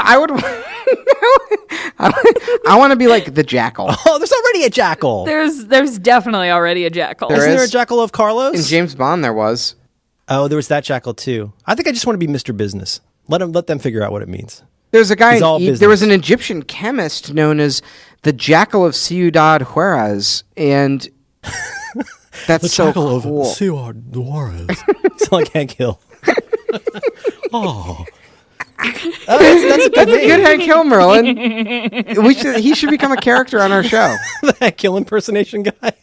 I want to be like the jackal. Oh, there's already a jackal. There's definitely already a jackal. Isn't there a is. jackal of Carlos? In James Bond, there was. Oh, there was that jackal too. I think I just want to be Mr. Business. Let them figure out what it means. There's a guy. He's all There was business. an Egyptian chemist known as the Jackal of Ciudad Juarez, and that's so cool. It's like Hank Hill. Oh. That's a good That's a name. good Hank Hill, Merlin. He should become a character on our show. The Hank Hill impersonation guy.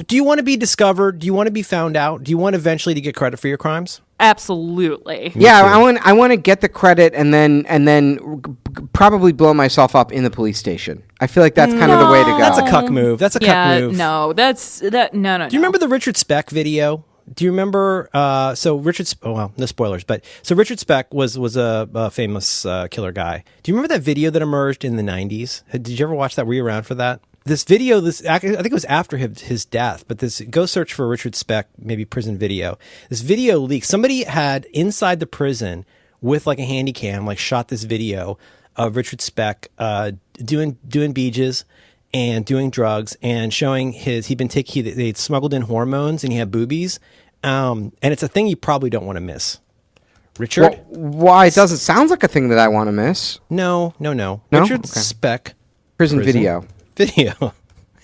Do you want to be discovered? Do you want to be found out? Do you want eventually to get credit for your crimes? Absolutely. Yeah, I want to get the credit and then probably blow myself up in the police station. I feel like that's kind of the way to go. That's a cuck move. That's a cuck move. No, that's that. No. Do you remember the Richard Speck video? Do you remember? So Richard. Oh well, no spoilers. But so Richard Speck was a famous killer guy. Do you remember that video that emerged in the 90s? Did you ever watch that? Were you around for that? This video, I think it was after his death, but go search for Richard Speck, maybe prison video. This video leaked. Somebody had inside the prison with like a handy cam, like shot this video of Richard Speck doing beaches and doing drugs and showing they'd smuggled in hormones and he had boobies. And it's a thing you probably don't want to miss. Richard? Well, why? It doesn't sound like a thing that I want to miss. No. No? Richard Okay. Speck. Prison video. Because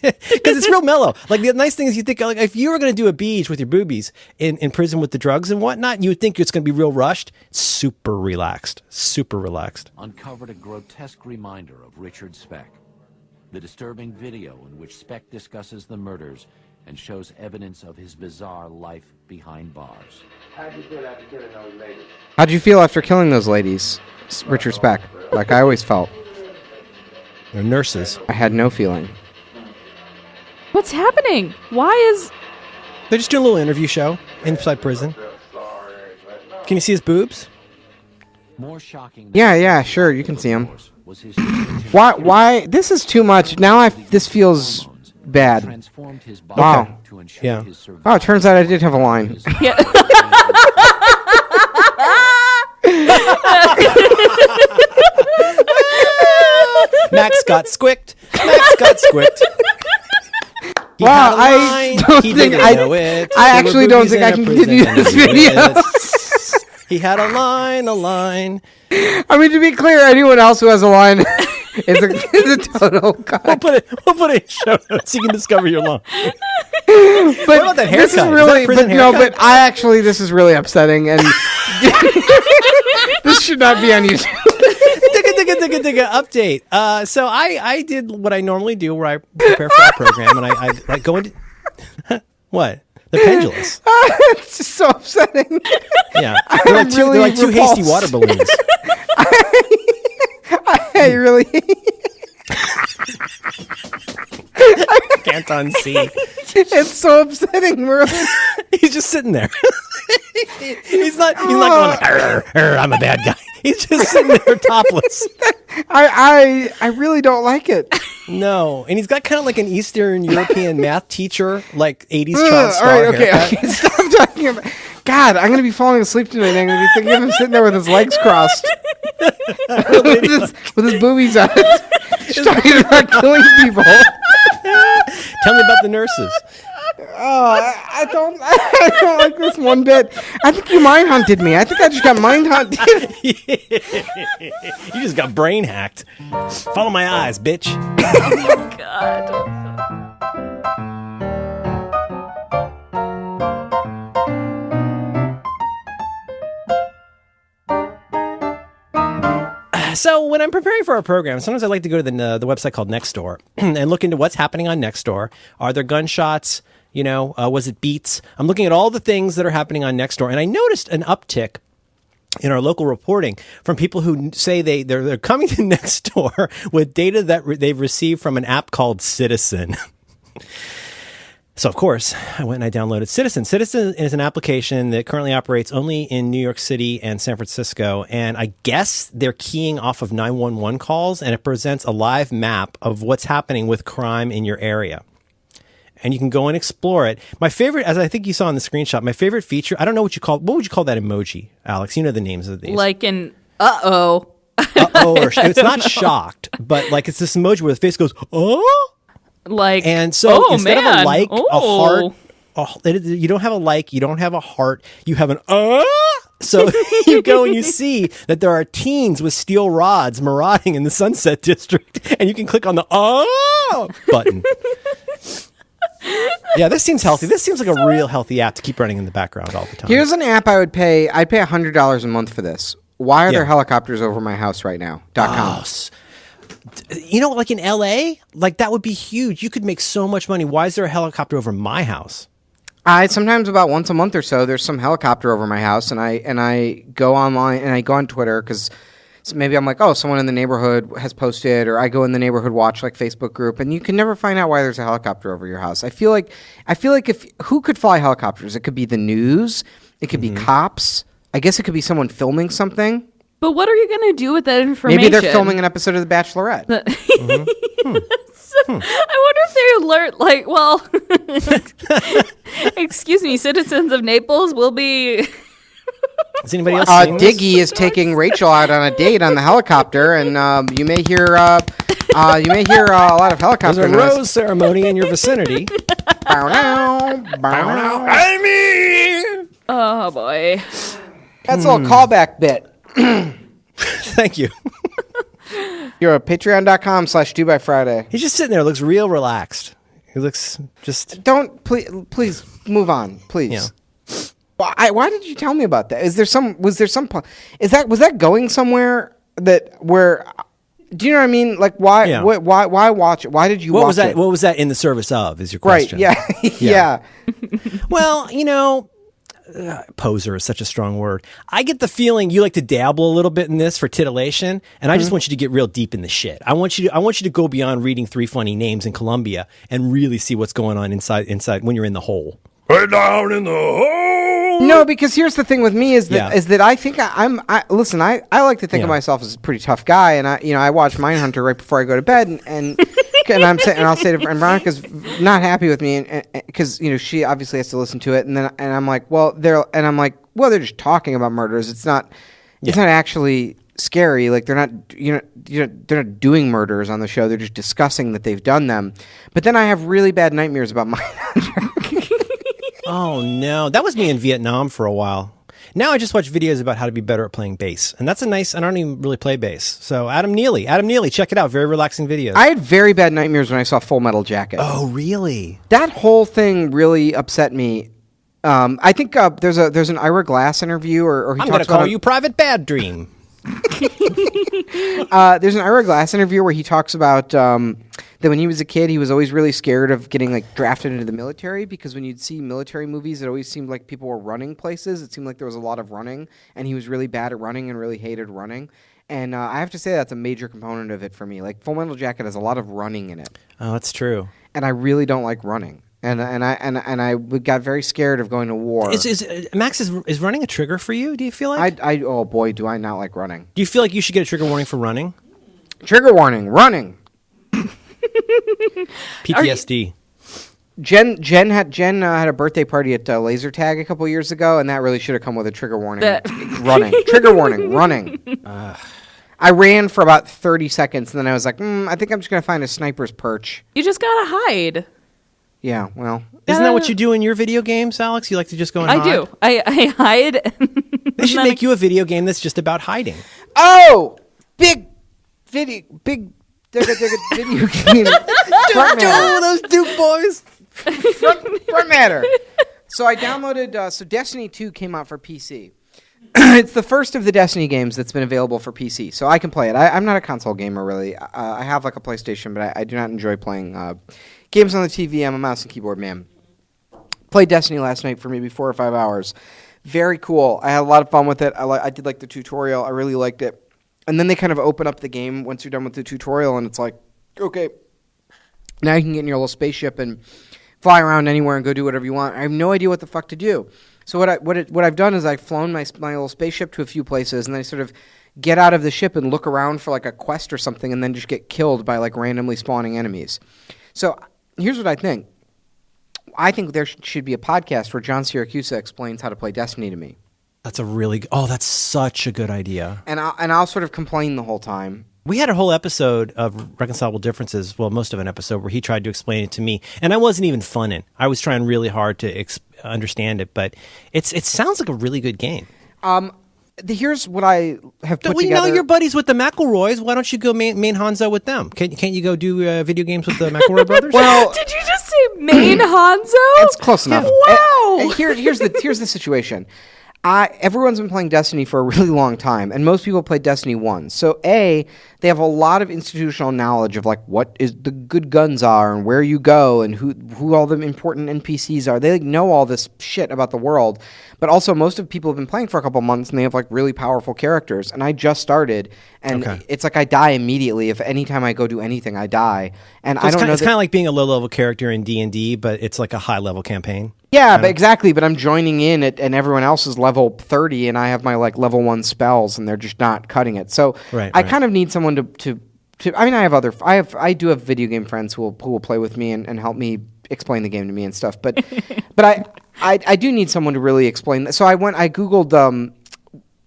it's real mellow. Like the nice thing is you think like if you were going to do a beach with your boobies in prison with the drugs and whatnot, you would think it's going to be real rushed. Super relaxed. Uncovered a grotesque reminder of Richard Speck. The disturbing video in which Speck discusses the murders and shows evidence of his bizarre life behind bars. How'd you feel after killing those ladies, Richard Speck? Like I always felt. They're nurses. I had no feeling. What's happening? Why is? They're just doing a little interview show inside prison. Can you see his boobs? More shocking. Yeah, sure, you can see him. Was his Why? This is too much. Now this feels bad. transformed his Wow. body to ensure Yeah. his survival. Oh, it turns out I did have a line. Yeah. Max got squicked. Max got squicked. He had a line. He didn't know it. I There actually were don't boobies think in I a can prison continue and this he knew video. it. He had a line. I mean, to be clear, anyone else who has a line is a total guy. We'll put it in show notes so you can discover your line. But What about that this is haircut? Is that really, a prison but no, haircut? but I actually, this is really upsetting, and this should not be on YouTube. Digga, update. So I did what I normally do, where I prepare for our program, and I go into what? They're pendulous. It's just so upsetting. Yeah, they're like two hasty repulsed. water balloons. I really. Can't unsee. It's so upsetting, Merlin. He's just sitting there. he's not going like, "Arr, I'm a bad guy." He's just sitting there topless. I really don't like it. No, and he's got kind of like an Eastern European math teacher, like 80s child All star right, okay, haircut. okay. Stop talking about. God, I'm gonna be falling asleep tonight. And I'm gonna be thinking of him sitting there with his legs crossed, with his boobies out, just talking about killing people. Tell me about the nurses. Oh, I don't like this one bit. I think you mind hunted me. I think I just got mind hunted. You just got brain hacked. Follow my eyes, bitch. God. So when I'm preparing for our program, sometimes I like to go to the website called Nextdoor and look into what's happening on Nextdoor. Are there gunshots? Was it beats? I'm looking at all the things that are happening on Nextdoor, and I noticed an uptick in our local reporting from people who say they're coming to Nextdoor with data that they've received from an app called Citizen. So, of course, I went and I downloaded Citizen. Citizen is an application that currently operates only in New York City and San Francisco. And I guess they're keying off of 911 calls, and it presents a live map of what's happening with crime in your area. And you can go and explore it. My favorite, as I think you saw in the screenshot, my favorite feature, I don't know what would you call that emoji, Alex? You know the names of these. Like an uh-oh. Uh-oh, or it's not shocked, but like it's this emoji where the face goes, oh? Like, And so instead of a like, a oh. heart, you don't have a like, you don't have a heart, you have an So you go and you see that there are teens with steel rods marauding in the Sunset District, and you can click on the button. Yeah, this seems healthy. This seems like a real healthy app to keep running in the background all the time. Here's an app I would pay. I'd pay $100 a month for this. Why are there Yeah. helicopters over my house right now? .com. Like in LA, like that would be huge. You could make so much money. Why is there a helicopter over my house? Sometimes about once a month or so, there's some helicopter over my house, and I go online and I go on Twitter because maybe I'm like, oh, someone in the neighborhood has posted, or I go in the neighborhood watch like Facebook group, and you can never find out why there's a helicopter over your house. I feel like if who could fly helicopters? It could be the news, it could be cops. I guess it could be someone filming something. But what are you going to do with that information? Maybe they're filming an episode of The Bachelorette. I wonder if they alert, like, well, excuse me, citizens of Naples will be... Is anybody else seeing this? Diggy is taking Rachel out on a date on the helicopter, and you may hear a lot of There's helicopter a noise. rose ceremony in your vicinity. Bow now, bow now. I mean, Oh, boy. That's a little callback bit. thank you. You're at patreon.com/DoByFriday. He's just sitting there, looks real relaxed. He looks just Don't please move on, please. Yeah. Why did you tell me about that? Was that going somewhere where? Do you know what I mean? Like why? Yeah. Why watch it? Why did you what watch was that? it? What was that in the service of? Is your Right? question? Yeah. Yeah. Well, poser is such a strong word. I get the feeling you like to dabble a little bit in this for titillation, and I just want you to get real deep in the shit. I want you to go beyond reading 3 funny names in Colombia and really see what's going on inside when you're in the hole. Way down in the hole. No, because here's the thing with me is that I think I like to think of Yeah. myself as a pretty tough guy, and I watch Mindhunter right before I go to bed, and I'll say to Veronica's not happy with me, because she obviously has to listen to it, and I'm like, well, they're just talking about murders. It's not actually scary. Like they're not, they're not doing murders on the show. They're just discussing that they've done them. But then I have really bad nightmares about Mindhunter. Oh no, that was me in Vietnam for a while. Now I just watch videos about how to be better at playing bass, and that's I don't even really play bass. So Adam Neely, check it out. Very relaxing videos. I had very bad nightmares when I saw Full Metal Jacket. Oh really? That whole thing really upset me. I think there's an Ira Glass interview, or he I'm talks going to call about you Private Bad Dream. There's an Ira Glass interview where he talks about that when he was a kid, he was always really scared of getting like drafted into the military, because when you'd see military movies, it always seemed like people were running places. It seemed like there was a lot of running, and he was really bad at running and really hated running. And I have to say that's a major component of it for me. Like Full Metal Jacket has a lot of running in it. Oh, that's true. And I really don't like running. And I got very scared of going to war. Max, is running a trigger for you? Do you feel like? Oh boy, do I not like running. Do you feel like you should get a trigger warning for running? Trigger warning, running. PTSD. Jen had a birthday party at Laser Tag a couple years ago, and that really should have come with a trigger warning. Running. Trigger warning, running. I ran for about 30 seconds, and then I was like, I think I'm just going to find a sniper's perch. You just gotta hide. Yeah, well. Isn't that what you do in your video games, Alex? You like to just go and hide? I do. I hide. They should make you a video game that's just about hiding. Oh! Big video game. Front matter. Those Duke boys. Front matter. So I downloaded, so Destiny 2 came out for PC. It's the first of the Destiny games that's been available for PC, so I can play it. I'm not a console gamer, really. I have like a PlayStation, but I do not enjoy playing games on the TV. I'm a mouse and keyboard man. Played Destiny last night for maybe 4 or 5 hours. Very cool. I had a lot of fun with it. I did like the tutorial. I really liked it. And then they kind of open up the game once you're done with the tutorial, and it's like, okay, now you can get in your little spaceship and fly around anywhere and go do whatever you want. I have no idea what the fuck to do. So what I've done is I've flown my little spaceship to a few places, and then I sort of get out of the ship and look around for like a quest or something, and then just get killed by like randomly spawning enemies. So here's what I think. I think there should be a podcast where John Siracusa explains how to play Destiny to me. That's that's such a good idea. And I'll sort of complain the whole time. We had a whole episode of Reconcilable Differences, well, most of an episode, where he tried to explain it to me, and I wasn't even funning. I was trying really hard to understand it, but it sounds like a really good game. Here's what I have put together. Now you're buddies with the McElroys. Why don't you go main Hanzo with them? Can't you go do video games with the McElroy brothers? Well, Did you just say main Hanzo? it's close enough. Wow. Here's the situation. Everyone's been playing Destiny for a really long time, and most people play Destiny 1. So, they have a lot of institutional knowledge of like what is the good guns are and where you go and who all the important NPCs are. They like, know all this shit about the world. But also, most of people have been playing for a couple months, and they have like really powerful characters. And I just started, and it's like I die immediately. If anytime I go do anything, I die. And so I don't know. It's kind of like being a low-level character in D&D, but it's like a high-level campaign. Yeah, but exactly. But I'm joining in and everyone else is level 30, and I have my like level 1 spells, and they're just not cutting it. So I kind of need someone to. I mean, I do have video game friends who will play with me and help me explain the game to me and stuff. But I do need someone to really explain that. So I Googled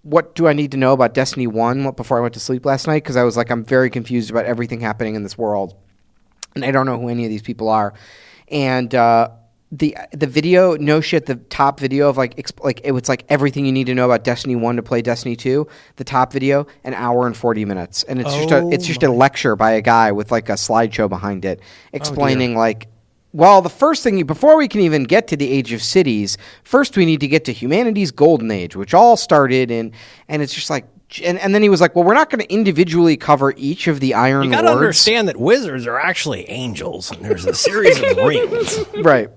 what do I need to know about Destiny 1 before I went to sleep last night, because I was like, I'm very confused about everything happening in this world, and I don't know who any of these people are. And the video, no shit, the top video of it was like everything you need to know about Destiny 1 to play Destiny 2. The top video, an hour and 40 minutes, and it's just a lecture by a guy with like a slideshow behind it explaining the first thing before we can even get to the Age of Cities, first we need to get to humanity's golden age, which all started and it's just like. And then he was like, well, we're not going to individually cover each of the Iron Lords. You got to understand that wizards are actually angels, and there's a series of rings. Right.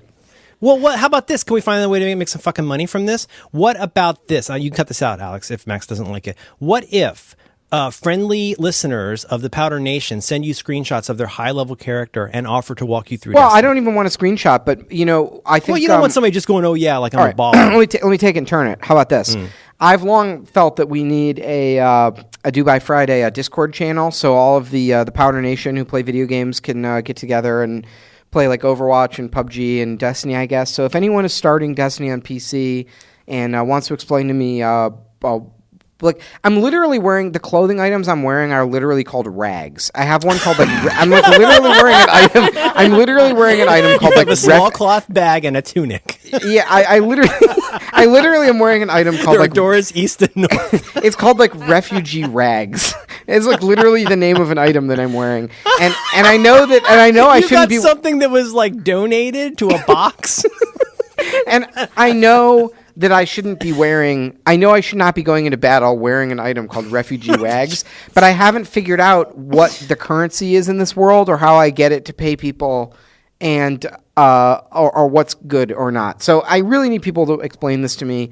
Well, how about this? Can we find a way to make some fucking money from this? What about this? You can cut this out, Alex, if Max doesn't like it. What if friendly listeners of the Powder Nation send you screenshots of their high-level character and offer to walk you through Well, Destiny? I don't even want a screenshot, but, I think... Well, you don't want somebody just going, oh, yeah, like I'm a baller. let me take it and turn it. How about this? I've long felt that we need a Do By Friday Discord channel, so all of the Powder Nation who play video games can get together and play like Overwatch and PUBG and Destiny, I guess. So if anyone is starting Destiny on PC and wants to explain to me like I'm literally wearing the clothing items I'm wearing are literally called rags. I have one called like I'm like literally wearing an item. I'm literally wearing an item called like a small cloth bag and a tunic. Yeah, I literally am wearing an item called There like are doors east and north. it's called like refugee rags. It's like literally the name of an item that I'm wearing, and I know I You shouldn't got be something that was like donated to a box. and I know that I shouldn't be wearing. I know I should not be going into battle wearing an item called refugee rags, but I haven't figured out what the currency is in this world or how I get it to pay people, and or what's good or not. So I really need people to explain this to me.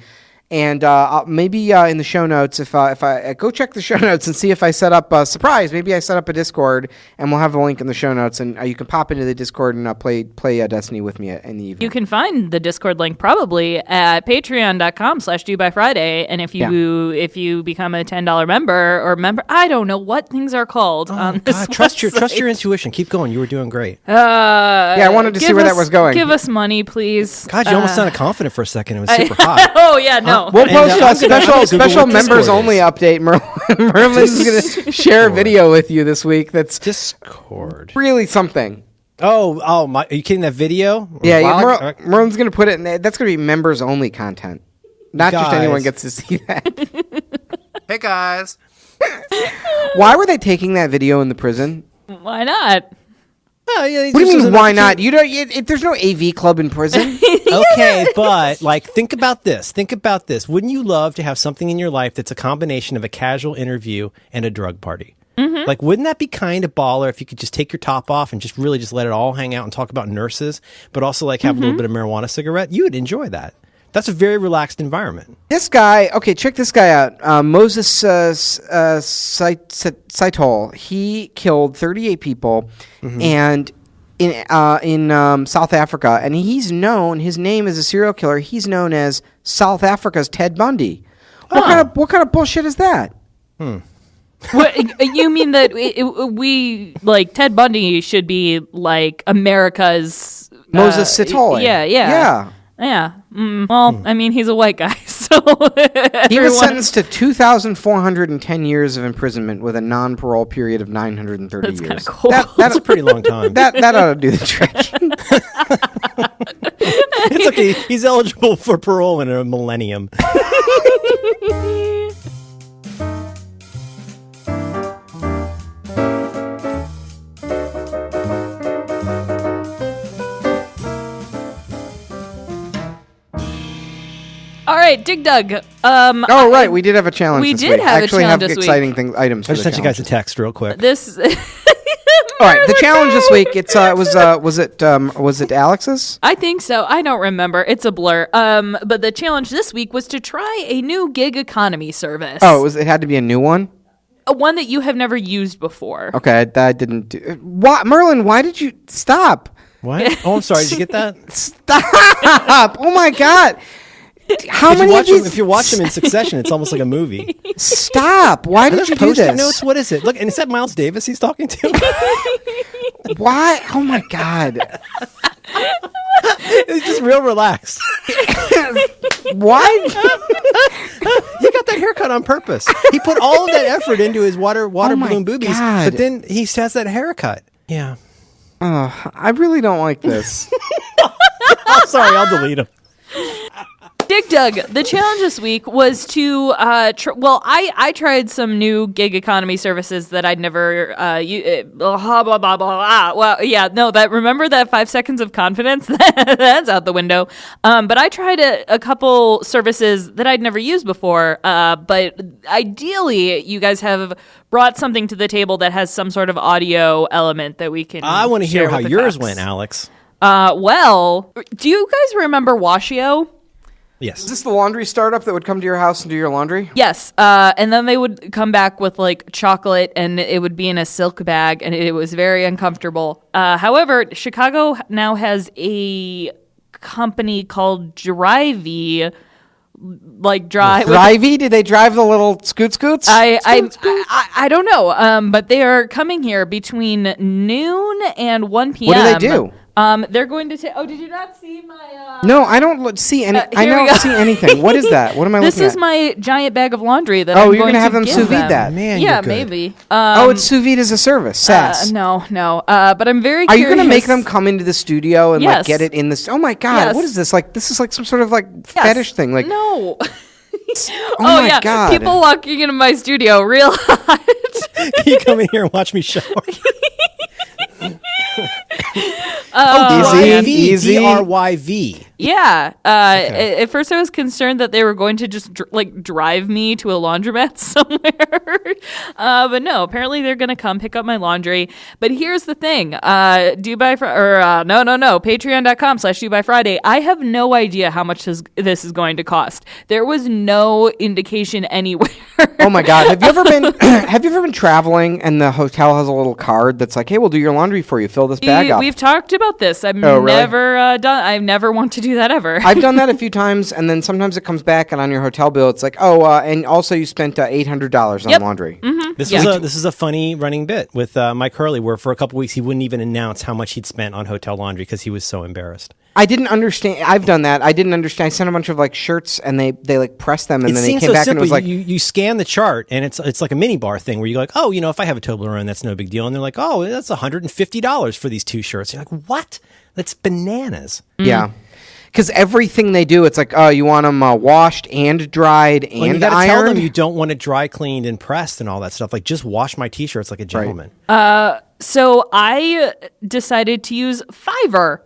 And maybe in the show notes, if I go check the show notes and see if I set up a surprise, maybe I set up a Discord, and we'll have a link in the show notes, and you can pop into the Discord and play Destiny with me in the evening. You can find the Discord link probably at patreon.com/DoByFriday, and if you become a $10 member, I don't know what things are called on this God, trust website. your intuition. Keep going. You were doing great. Yeah, I wanted to see where that was going. Give us money, please. God, you almost sounded confident for a second. It was super hot. Oh yeah, no. We'll And, post I'm a gonna Google special what members Discord only is. update. Merlin's going to share a video with you this week. That's Discord. really something. Oh, my! Are you kidding? That video? Yeah, Wow. Merlin's going to put it in. That's going to be members only content. Not just Guys. anyone gets to see that. Hey guys. Why were they taking that video in the prison? Why not? Oh, yeah, What do you mean? Why not? You don't. There's no AV club in prison. Okay, but like, think about this. Think about this. Wouldn't you love to have something in your life that's a combination of a casual interview and a drug party? Mm-hmm. Like, wouldn't that be kind of baller if you could just take your top off and just really just let it all hang out and talk about nurses, but also like have a little bit of marijuana cigarette? You would enjoy that. That's a very relaxed environment. This guy, okay, check this guy out. Moses Saitol. He killed 38 people, and in South Africa, and he's known. His name is a serial killer. He's known as South Africa's Ted Bundy. What kind of bullshit is that? What, you mean that we like Ted Bundy should be like America's Moses Saitol. Yeah. Well, I mean, he's a white guy, so He was sentenced to 2,410 years of imprisonment with a non-parole period of 930 That's years. kind of cool. That's a pretty long time. That ought to do the trick. It's okay. He's eligible for parole in a millennium. All right, Dig Dug. Oh, right. We did have a challenge We this did week. have a Actually challenge have this week. exciting items for I just the sent you guys a challenge. text real quick. This. All right, the challenge this week, was it Alex's? I think so. I don't remember. It's a blur. But the challenge this week was to try a new gig economy service. Oh, it had to be a new one? One that you have never used before. Okay, that didn't do. Why, Merlin, why did you stop? What? Oh, I'm sorry. Did you get that? Stop! Oh my god. How many of these? If you watch them in succession, it's almost like a movie. Stop! Why Are did those you do Post-it this? notes? What is it? Look, and is that Miles Davis he's talking to? Why? Oh my god! He's just real relaxed. Why? He got that haircut on purpose. He put all of that effort into his water Oh my balloon boobies, God. but then he has that haircut. Yeah. I really don't like this. I'm sorry. I'll delete him. Dig Dug, the challenge this week was to, I tried some new gig economy services that I'd never, blah, blah, blah, blah. Well, yeah, no, remember that 5 seconds of confidence? That's out the window. But I tried a couple services that I'd never used before. But ideally, you guys have brought something to the table that has some sort of audio element that we can I want to hear share how with the yours cocks. went, Alex. Well, do you guys remember Washio? Yes. Is this the laundry startup that would come to your house and do your laundry? Yes, and then they would come back with like chocolate, and it would be in a silk bag, and it was very uncomfortable. However, Chicago now has a company called Drivey, like drive. Drivey? Did they drive the little scoots? I don't know, but they are coming here between noon and 1 p.m. What do they do? They're going to take. Oh, did you not see my? No, I don't see any. I here we don't go. see anything. What is that? What am I This looking is at? my giant bag of laundry that Oh, I'm you're going gonna have to them give sous vide them. that. Man, Yeah, you're good. maybe. Oh, it's sous vide as a service. SAS. No. But I'm very Are you curious. going to make them come into the studio and like Yes. get it in this? Oh my God! Yes. What is this? Like this is like some sort of like Yes. fetish thing. Like No. oh my yeah. God! People walking into my studio real hot. Can you come in here and watch me shower? Easy. DRYV. Yeah. At first, I was concerned that they were going to just drive me to a laundromat somewhere, but no. Apparently, they're going to come pick up my laundry. But here's the thing: no. Patreon.com/Do by Friday. I have no idea how much this is going to cost. There was no indication anywhere. Oh my God! Have you ever been? Have you ever been traveling and the hotel has a little card that's like, "Hey, we'll do your laundry for you. Fill this bag up." We've talked about this. I've Oh, really? never done. I've never want to do that ever. I've done that a few times, and then sometimes it comes back, and on your hotel bill, it's like, "Oh, and also you spent $800 on Yep. laundry." This Yeah. is a funny running bit with Mike Hurley, where for a couple weeks he wouldn't even announce how much he'd spent on hotel laundry because he was so embarrassed. I didn't understand. I've done that. I didn't understand. I sent a bunch of like shirts, and they like pressed them, and It then they seems came so back, simple. and it was like, you scan the chart, and it's like a mini bar thing where you're like, oh, if I have a Toblerone, that's no big deal. And they're like, oh, that's $150 for these 2 shirts. You're like, what? That's bananas. yeah. Because everything they do, it's like, oh, you want them washed and dried and Well, you got to tell ironed. them you don't want it dry cleaned and pressed and all that stuff. Like, just wash my T-shirts like a gentleman. So I decided to use Fiverr,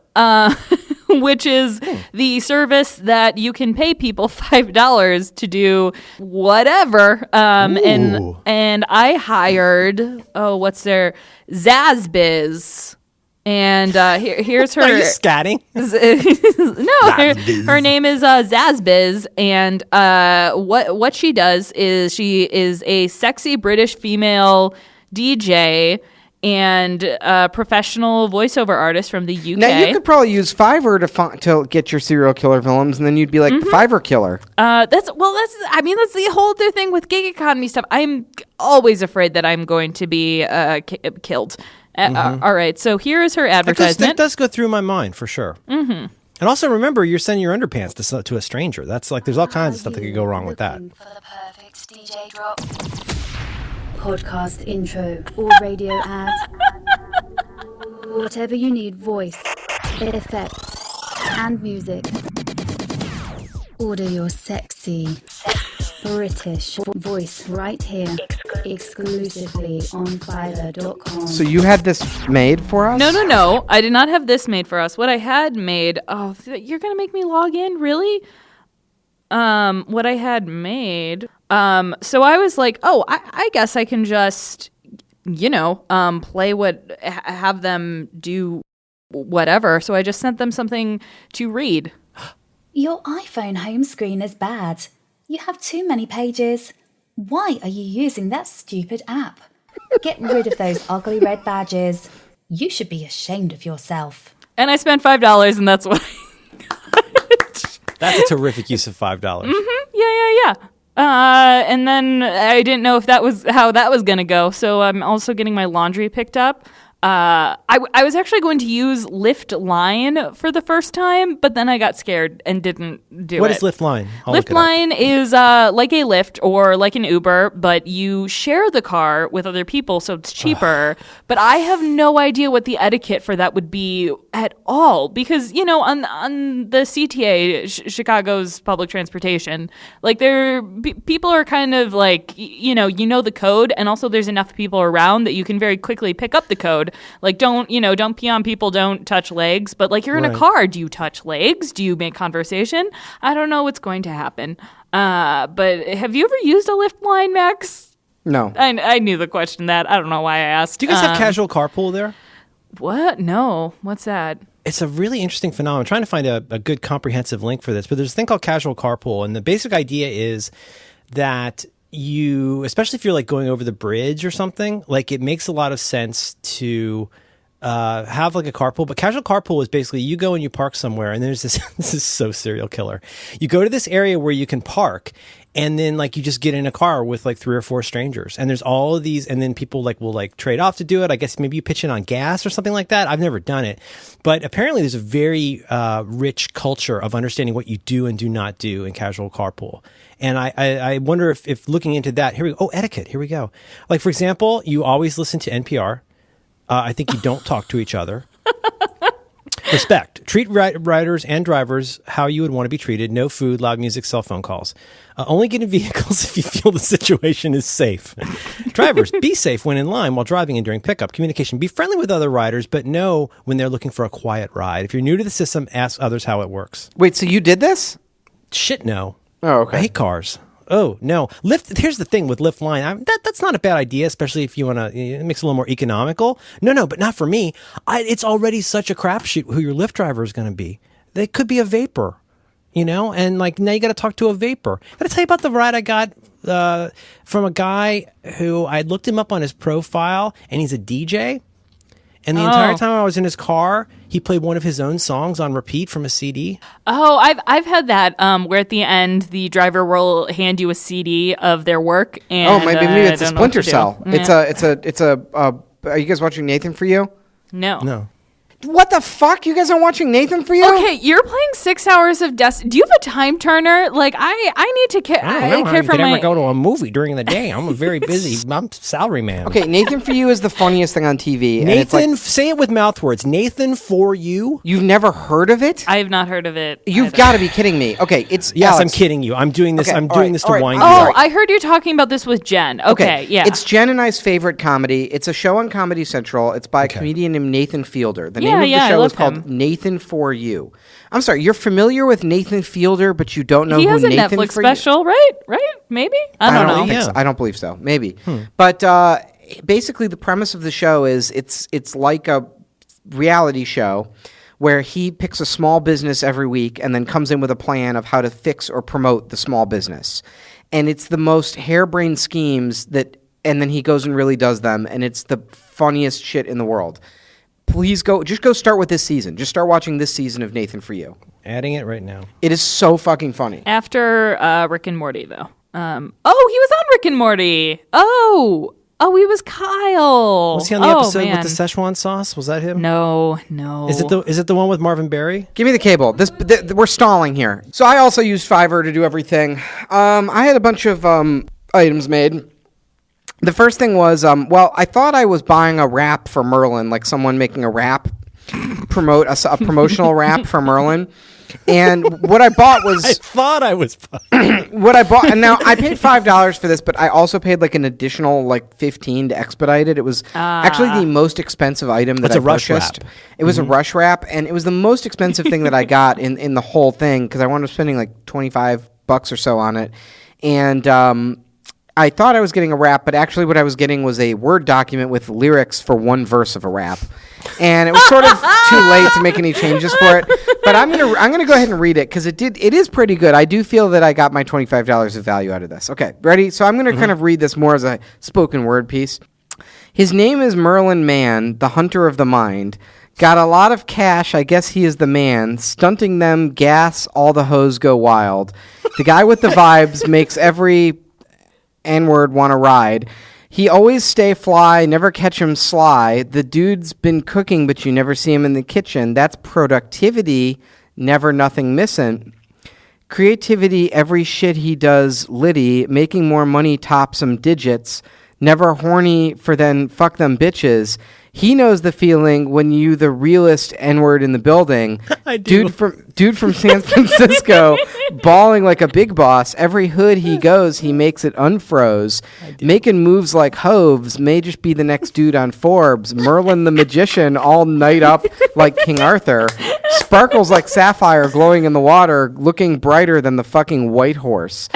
which is the service that you can pay people $5 to do whatever. And I hired Zazbiz. And here's her. Are you scatting? Her name is Zazbiz, and what she does is she is a sexy British female DJ and professional voiceover artist from the UK. Now you could probably use Fiverr to get your serial killer films, and then you'd be like the Fiverr killer. That's the whole other thing with gig economy stuff. I'm always afraid that I'm going to be killed. All right, so here is her advertisement. That does go through my mind for sure. Mm-hmm. And also remember, you're sending your underpants to a stranger. That's like, there's all kinds of stuff that could go wrong with that. For the perfect DJ drop. Podcast intro or radio ad. Whatever you need, voice, effects, and music. Order your sexy British voice right here, exclusively on Fiverr.com. So you had this made for us? No. I did not have this made for us. What I had made. Oh, you're gonna make me log in, really? What I had made. So I was like, oh, I guess I can just, play have them do whatever. So I just sent them something to read. Your iPhone home screen is bad. You have too many pages. Why are you using that stupid app? Get rid of those ugly red badges. You should be ashamed of yourself. And I spent $5, and that's what That's a terrific use of $5. Yeah. And then I didn't know if that was how that was going to go. So I'm also getting my laundry picked up. I was actually going to use Lyft Line for the first time, but then I got scared and didn't do it. What is Lyft Line? Lyft Line is like a Lyft or like an Uber, but you share the car with other people, so it's cheaper. But I have no idea what the etiquette for that would be at all, because on the CTA, Chicago's public transportation, like people are kind of like the code, and also there's enough people around that you can very quickly pick up the code. Like don't pee on people, don't touch legs. But like you're in a car, do you touch legs? Do you make conversation? I don't know what's going to happen. But have you ever used a Lyft Line, Max? No. I knew the question that. I don't know why I asked. Do you guys have casual carpool there? What? No. What's that? It's a really interesting phenomenon. I'm trying to find a good comprehensive link for this, but there's a thing called casual carpool. And the basic idea is that you, especially if you're like going over the bridge or something, like it makes a lot of sense to have like a carpool, but casual carpool is basically you go and you park somewhere, and there's this. This is so serial killer. You go to this area where you can park, and then like you just get in a car with like 3 or 4 strangers, and there's all of these, and then people like will like trade off to do it. I guess maybe you pitch in on gas or something like that. I've never done it, but apparently there's a very rich culture of understanding what you do and do not do in casual carpool. And I wonder if looking into that, here we go. Oh, etiquette. Here we go. Like, for example, you always listen to NPR. I think you don't talk to each other. Respect. Treat riders and drivers how you would want to be treated. No food, loud music, cell phone calls. Only get in vehicles if you feel the situation is safe. Drivers, be safe when in line while driving and during pickup. Communication. Be friendly with other riders, but know when they're looking for a quiet ride. If you're new to the system, ask others how it works. Wait, so you did this? Shit, no. Oh, okay. I hate cars. Oh, no. Lyft. Here's the thing with Lyft Line. That's not a bad idea, especially if you want to, it makes it a little more economical. No, but not for me. It's already such a crapshoot who your Lyft driver is going to be. They could be a vapor, and like now you got to talk to a vapor. Got to tell you about the ride I got from a guy who I looked him up on his profile, and he's a DJ. And the entire time I was in his car, he played one of his own songs on repeat from a CD. Oh, I've had that where at the end the driver will hand you a CD of their work. And, maybe it's a Splinter Cell. Yeah. It's a. Are you guys watching Nathan For You? No. What the fuck? You guys aren't watching Nathan For You? Okay, you're playing 6 hours of Destiny. Do you have a time turner? Like I need to care. I don't know how you could ever go to a movie during the day. I'm a very busy. I'm salary man. Okay, Nathan For You is the funniest thing on TV. Nathan, say it with mouth words. Nathan For You. You've never heard of it? I have not heard of it. You've got to be kidding me. Okay, it's yes, Alex. I'm kidding you. I'm doing this. Okay, I'm doing this to wind you Oh, up. I heard you talking about this with Jen. Okay, yeah. It's Jen and I's favorite comedy. It's a show on Comedy Central. It's by a comedian named Nathan Fielder. The name of the I show love is called Nathan For You. I'm sorry, you're familiar with Nathan Fielder, but you don't know he who has a Nathan Netflix For special, right? Maybe? I don't know. think so. I don't believe so. Maybe. But basically the premise of the show is it's like a reality show where he picks a small business every week and then comes in with a plan of how to fix or promote the small business. And it's the most harebrained schemes and then he goes and really does them, and it's the funniest shit in the world. Please go start with this season. Just start watching this season of Nathan For You. Adding it right now. It is so fucking funny. After Rick and Morty, though. He was on Rick and Morty. Oh, he was Kyle. Was he on the episode with the Szechuan sauce? Was that him? No. Is it the one with Marvin Berry? Give me the cable. We're stalling here. So I also used Fiverr to do everything. I had a bunch of items made. The first thing was, I thought I was buying a wrap for Merlin, like someone making a wrap, a promotional wrap for Merlin. And what I bought was... I thought I was... what I bought... And now, I paid $5 for this, but I also paid like an additional like $15 to expedite it. It was actually the most expensive item that I purchased. It was a rush wrap, and it was the most expensive thing that I got in the whole thing, because I wound up spending like $25 or so on it. And... I thought I was getting a rap, but actually what I was getting was a Word document with lyrics for one verse of a rap. And it was sort of too late to make any changes for it. But I'm gonna go ahead and read it, because it is pretty good. I do feel that I got my $25 of value out of this. Okay, ready? So I'm gonna kind of read this more as a spoken word piece. His name is Merlin Mann, the hunter of the mind. Got a lot of cash, I guess he is the man. Stunting them, gas, all the hoes go wild. The guy with the vibes makes every N-word want to ride. He always stay fly, never catch him sly. The dude's been cooking, but you never see him in the kitchen. That's productivity, never nothing missing. Creativity, every shit he does litty. Making more money tops some digits. Never horny for then fuck them bitches. He knows the feeling when you the realest N-word in the building. I do. Dude from San Francisco, balling like a big boss. Every hood he goes, he makes it unfroze. Making moves like Hoves, may just be the next dude on Forbes. Merlin the magician, all night up like King Arthur. Sparkles like sapphire glowing in the water, looking brighter than the fucking white horse.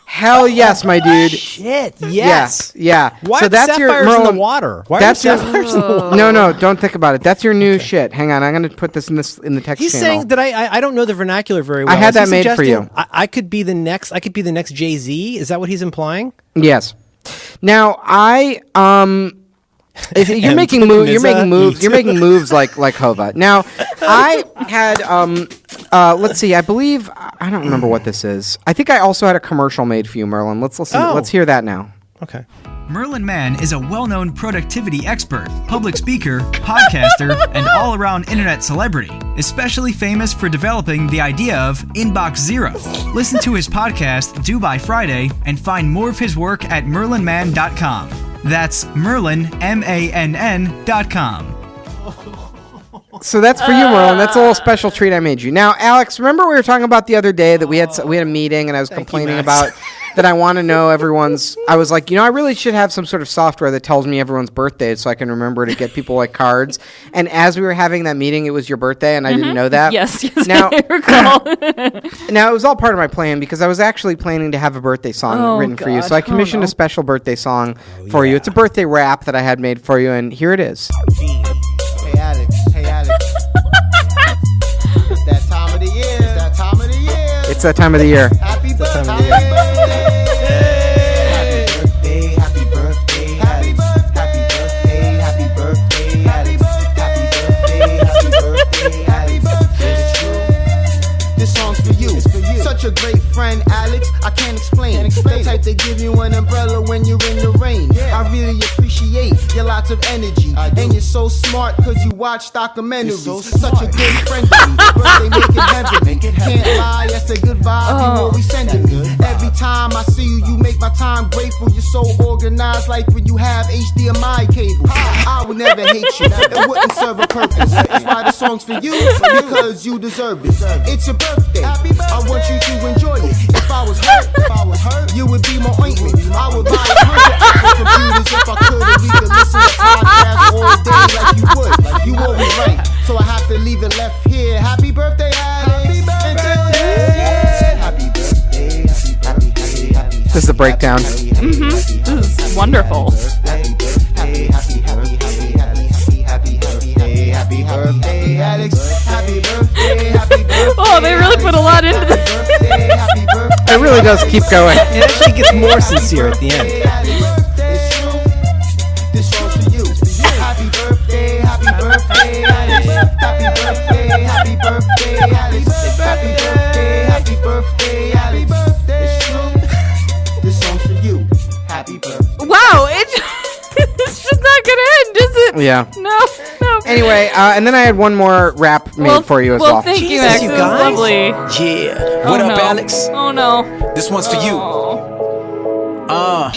Hell yes, my dude. Shit, yes. Yeah. Why so are that's the your sapphires Merlin, in the water? Why that's are the sapphires in the water? No, don't think about it. That's your new shit. Hang on, I'm going to put this in the text He's channel. saying that I don't know the vernacular very well. I had Is he that made for you. suggesting I could be the next Jay-Z? Is that what he's implying? Yes. Now, You're making moves. You're making moves like Hova. Now, I had let's see. I believe I don't remember what this is. I think I also had a commercial made for you, Merlin. Let's listen. Oh. Let's hear that now. Okay. Merlin Mann is a well-known productivity expert, public speaker, podcaster, and all-around internet celebrity, especially famous for developing the idea of Inbox Zero. Listen to his podcast, Due by Friday, and find more of his work at merlinmann.com. That's Merlin, MANN.com. So that's for you, Merlin. That's a little special treat I made you. Now, Alex, remember we were talking about the other day that we had a meeting and I was complaining about that I want to know everyone's. I was like, I really should have some sort of software that tells me everyone's birthday so I can remember to get people like cards. And as we were having that meeting, it was your birthday, and I didn't know that. Yes, now, I recall. Now, it was all part of my plan because I was actually planning to have a birthday song written for you. So I commissioned a special birthday song for you. It's a birthday rap that I had made for you, and here it is. Hey, Alex. It's that time of the year. It's that time of the year. Happy birthday. Happy birthday. Happy birthday. Happy birthday. Happy birthday. It's true. This song's for you. Such a great friend, Alex. I can't explain. The type that give you an umbrella when you're in the rain. I really appreciate your lots of energy. And you're so smart because you watch documentaries. Such a good friend to me. Birthday make it heaven. Can't lie, that's a good vibe. You always sending me. Every time I see you, you make my time grateful. You're so organized, like when you have HDMI cables. I would never hate you. It wouldn't serve a purpose. That's why the song's for you, because you deserve it. It's your birthday. I want you to enjoy it. If I was hurt, you would be my ointment. I would buy 100 Apple computers if I could, and we could listen to podcasts all day like you would. Like you always right. So I have to leave it left here. Happy birthday, Alex. Happy birthday. This is the breakdown. This is wonderful. Happy birthday, Alex. Happy birthday. Oh, they really put a lot into this. It really does keep going. It actually gets more sincere at the end. It's true. This song's for you. Happy birthday, Alex. Happy birthday, Alex. Happy birthday, Alex. It's true. This song's for you. Happy birthday. Wow, it's just not gonna end, is it? Yeah. No. Anyway, and then I had one more rap made for you as well. Thank you, Jesus, Max. you It was guys. lovely. Yeah. What Oh, up, no. Alex? Oh no. This one's for you. Oh.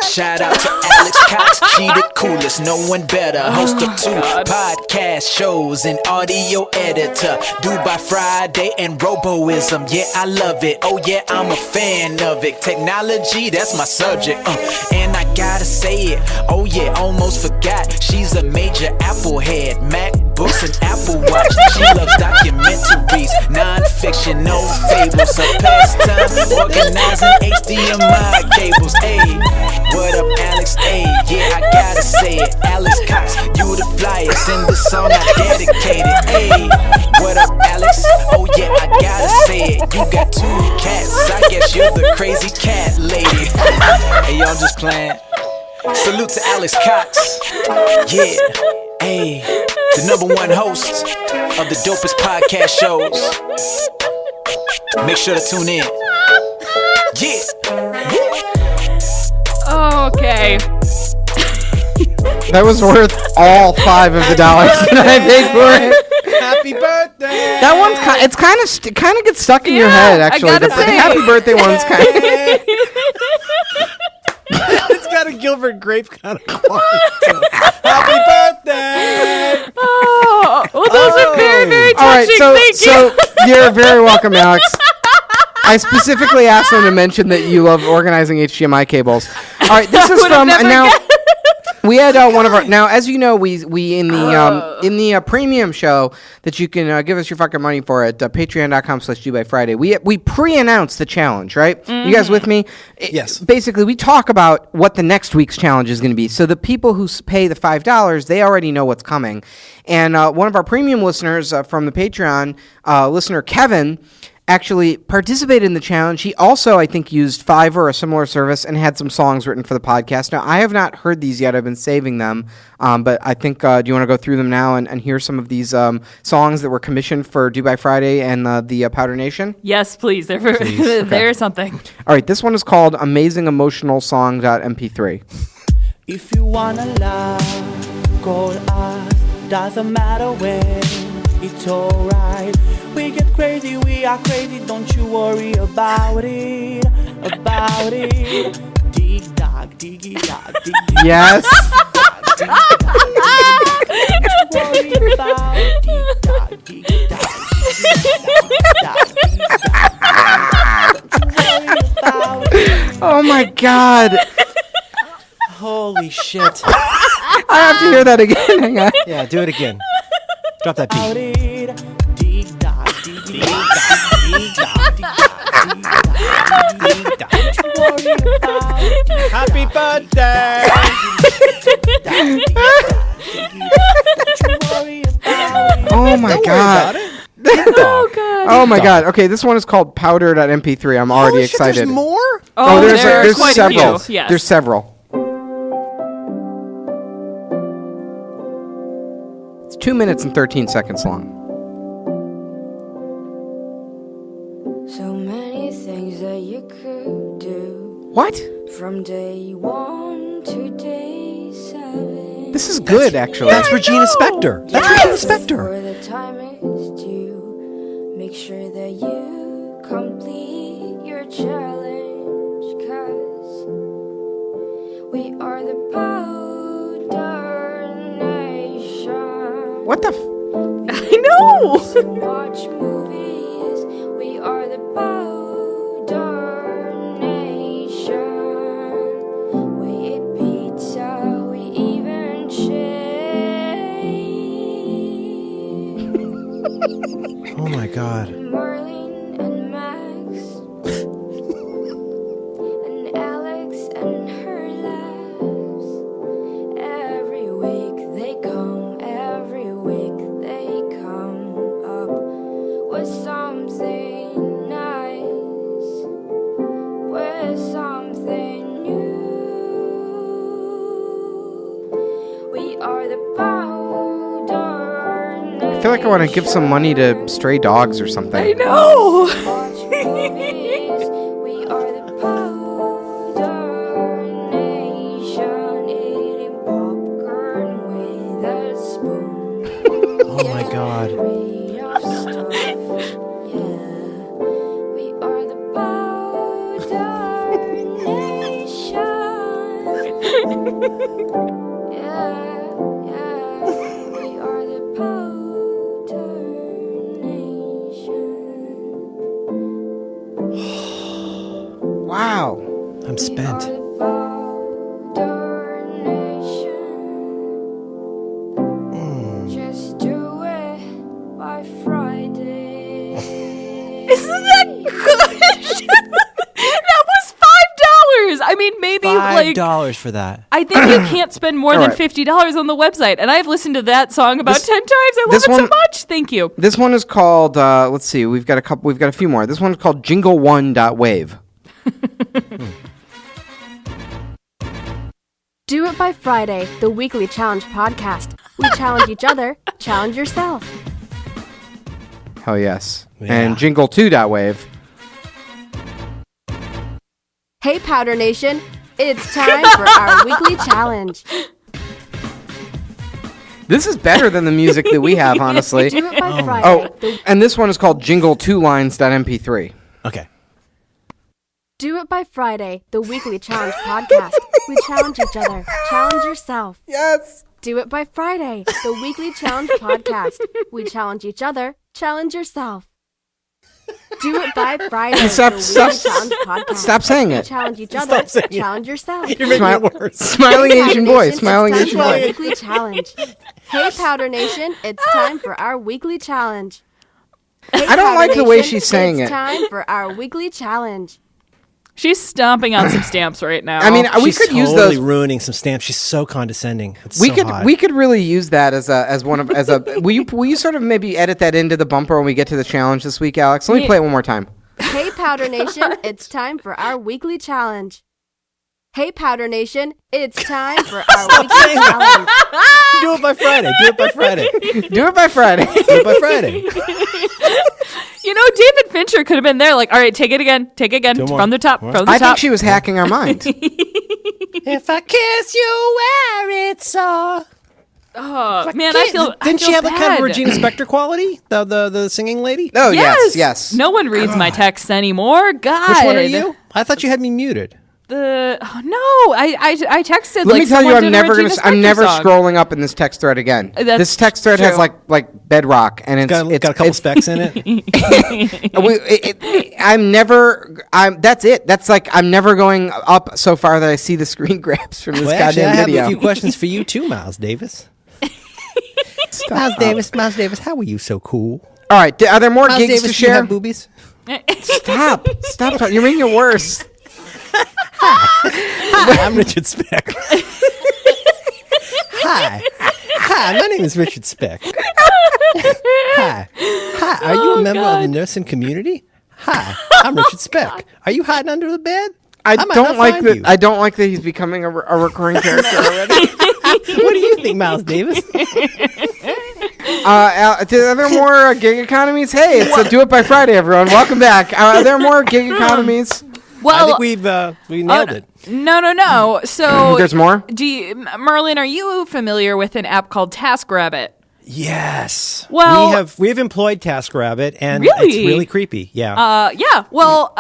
Shout out to Alex Cox, she the coolest, no one better. Host of 2 podcast shows and audio editor. Due by Friday and Roboism, yeah, I love it. Oh yeah, I'm a fan of it. Technology, that's my subject. And I gotta say it. Oh yeah, almost forgot. She's a major Apple head. MacBooks and Apple Watch. She loves documentaries, non-fiction, no fables. Her pastime, organizing HDMI cables. Ayy. What up, Alex? Hey, yeah, I gotta say it. Alex Cox, you the flyest. In the song I dedicated. Hey, what up, Alex? Oh yeah, I gotta say it. You got 2 cats. I guess you're the crazy cat lady. Hey, y'all just playing. Salute to Alex Cox. Yeah, hey, the #1 host of the dopest podcast shows. Make sure to tune in. Yeah. Okay. That was worth all $5 of the dollars that I paid for it. Happy birthday. That one's kind of gets stuck in your head. Actually, I gotta the say. happy birthday one's kind of. It's got a Gilbert Grape kind of quality. Happy birthday. Oh, well, those are very, very touching. All right, Thank you. so you're very welcome, Alex. I specifically asked them to mention that you love organizing HDMI cables. All right, this is from now. We had one of our now, as you know, we in the premium show that you can give us your fucking money for at patreon.com/DueByFriday. We pre-announce the challenge, right? You guys with me? Yes. Basically, we talk about what the next week's challenge is going to be. So the people who pay the $5, they already know what's coming. And one of our premium listeners from the Patreon, listener Kevin, actually participated in the challenge. He also, I think, used Fiverr or a similar service and had some songs written for the podcast. Now, I have not heard these yet. I've been saving them. But I think, do you want to go through them now and hear some of these songs that were commissioned for Do By Friday and the Powder Nation? Yes, please. There's something. All right, this one is called Amazing Emotional Song.mp3. If you wanna love, call us. Doesn't matter when, it's alright. We get crazy, we are crazy. Don't you worry about it, about it. Dig dog, diggy dog, diggy. Yes. Don't you worry about it. Dig dog, diggy dog, diggy dog. Don't you worry about it. Oh my God. Holy shit. I have to hear that again. Hang on. Yeah, do it again. Drop that beat. Happy birthday! Oh my God. Oh, God. Oh my God. Okay, this one is called Powder.mp3. I'm already Holy shit, excited. there's more? Oh, there's quite several. a few. Yes. There's several. It's 2 minutes and 13 seconds long. So many things that you could do. What? From day 1 to day 7. This is good, actually. That's Regina Spektor. That's Regina Spektor. For the time is due, make sure that you complete your challenge, 'cause we are the Powder Nation. What the? I know. Watch movies. We are the Powder Nation. We eat pizza. We even shave. Oh my God. Marlene and Max and Alex and her laughs. Every week they come. Every week they come up with something nice, with something new. We are the Powder I feel like I want to give some money to stray dogs or something. I know. Watch movies. We are the Powder Nation, eating popcorn with a spoon. Oh my God. Free of stuff. Yeah, we are the Powder Nation. Yeah, we are the Powder Nation. Wow. I'm spent. Powder Nation. Just do it by Friday. Isn't that good? That was $5. I mean, maybe like $5 for that. I think you can't spend more than right. $50 on the website, and I've listened to that song about 10 times. I love this it so one- much. Thank you. This one is called, let's see, we've got a few more. This one's called Jingle1.wave. Do It by Friday, the weekly challenge podcast. We challenge each other, challenge yourself. Hell yes. Yeah. And Jingle2.wave. Hey Powder Nation, it's time for our weekly challenge. This is better than the music that we have, honestly. Do It by Friday. Oh, and this one is called Jingle2lines.mp3. Okay. Do It by Friday, the weekly challenge podcast. We challenge each other, challenge yourself. Yes. Do It by Friday, the weekly challenge podcast. We challenge each other, challenge yourself. Do It by Friday, Stop- the weekly stop- challenge podcast. Stop saying We it. challenge each Stop other, saying it. challenge yourself. You're making it worse. Smiling Hey, Asian Powder boy. Nation, Smiling it's Asian time for our boy. weekly challenge. Hey Powder Nation, it's time for our weekly challenge. Hey, I don't Powder like the way Nation, she's saying it's it. time for our weekly challenge. She's stomping on some stamps right now. I mean, we She's could use totally those. ruining some stamps. She's so condescending. It's We so could hot. we could really use that as a. Will you sort of maybe edit that into the bumper when we get to the challenge this week, Alex? Let me play it one more time. Hey, Powder Nation, it's time for our weekly challenge. Hey, Powder Nation, it's time for our weekly challenge. Do it by Friday. Do it by Friday. Do it by Friday. Do it by Friday. You know, David Fincher could have been there. Like, all right, take it again. Take it again. Two more. From the top. More. From the I top. think she was hacking our mind. If I kiss you where it's sore. Oh, man, I feel Didn't she have a kind of bad. Regina Spektor quality? The singing lady? Oh, yes. No one reads my texts anymore. God. Which one are you? I thought you had me muted. No, I texted. Let like me tell you, someone I'm did a never Regina I'm Spektor never song. scrolling up in this text thread again. That's This text thread has true. like bedrock, and it's Got a couple specks in it. That's it. That's like I'm never going up so far that I see the screen grabs from this Well, actually, I goddamn have video. a few questions for you too, Miles Davis. Miles Davis, how are you so cool? All right, are there more Miles gigs Davis, to do you share? have boobies? Stop! You're making it worse. Hi, I'm Richard Speck. Hi, my name is Richard Speck. Hi, are you a member of the nursing community? Hi, I'm Richard Speck. Are you hiding under the bed? I might don't not like find that. you. I don't like that he's becoming a recurring character already. What do you think, Miles Davis? Are there more gig economies? Hey, it's a Do It by Friday, everyone. Welcome back. Are there more gig economies? Well, I think we nailed it. No. So There's more? Merlin, are you familiar with an app called TaskRabbit? Yes. Well- we have employed TaskRabbit, and Really? it's really creepy. Yeah. Yeah. Well,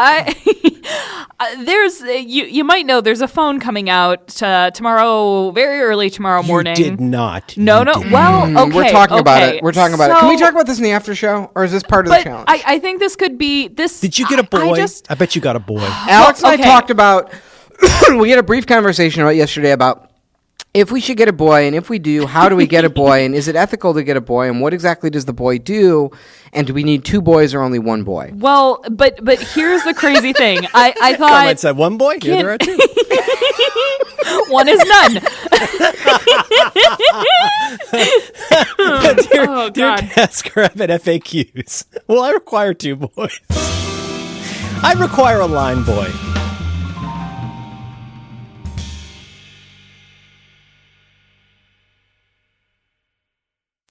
there's you might know there's a phone coming out tomorrow, very early tomorrow morning. You did not. No. You did Well, okay. We're talking about okay. it. We're talking about it. Can we talk about this in the after show, or is this part of the But challenge? I think this could be this. Did you get a boy? I bet you got a boy. Alex and I okay. talked about. We had a brief conversation about yesterday about if we should get a boy, and if we do, how do we get a boy, and is it ethical to get a boy, and what exactly does the boy do, and do we need two boys or only one boy? Well, but here's the crazy thing. I thought Comment said one boy. Here there are two. one is none. Dear God. TaskRabbit FAQs. Well, I require two boys. I require a line boy.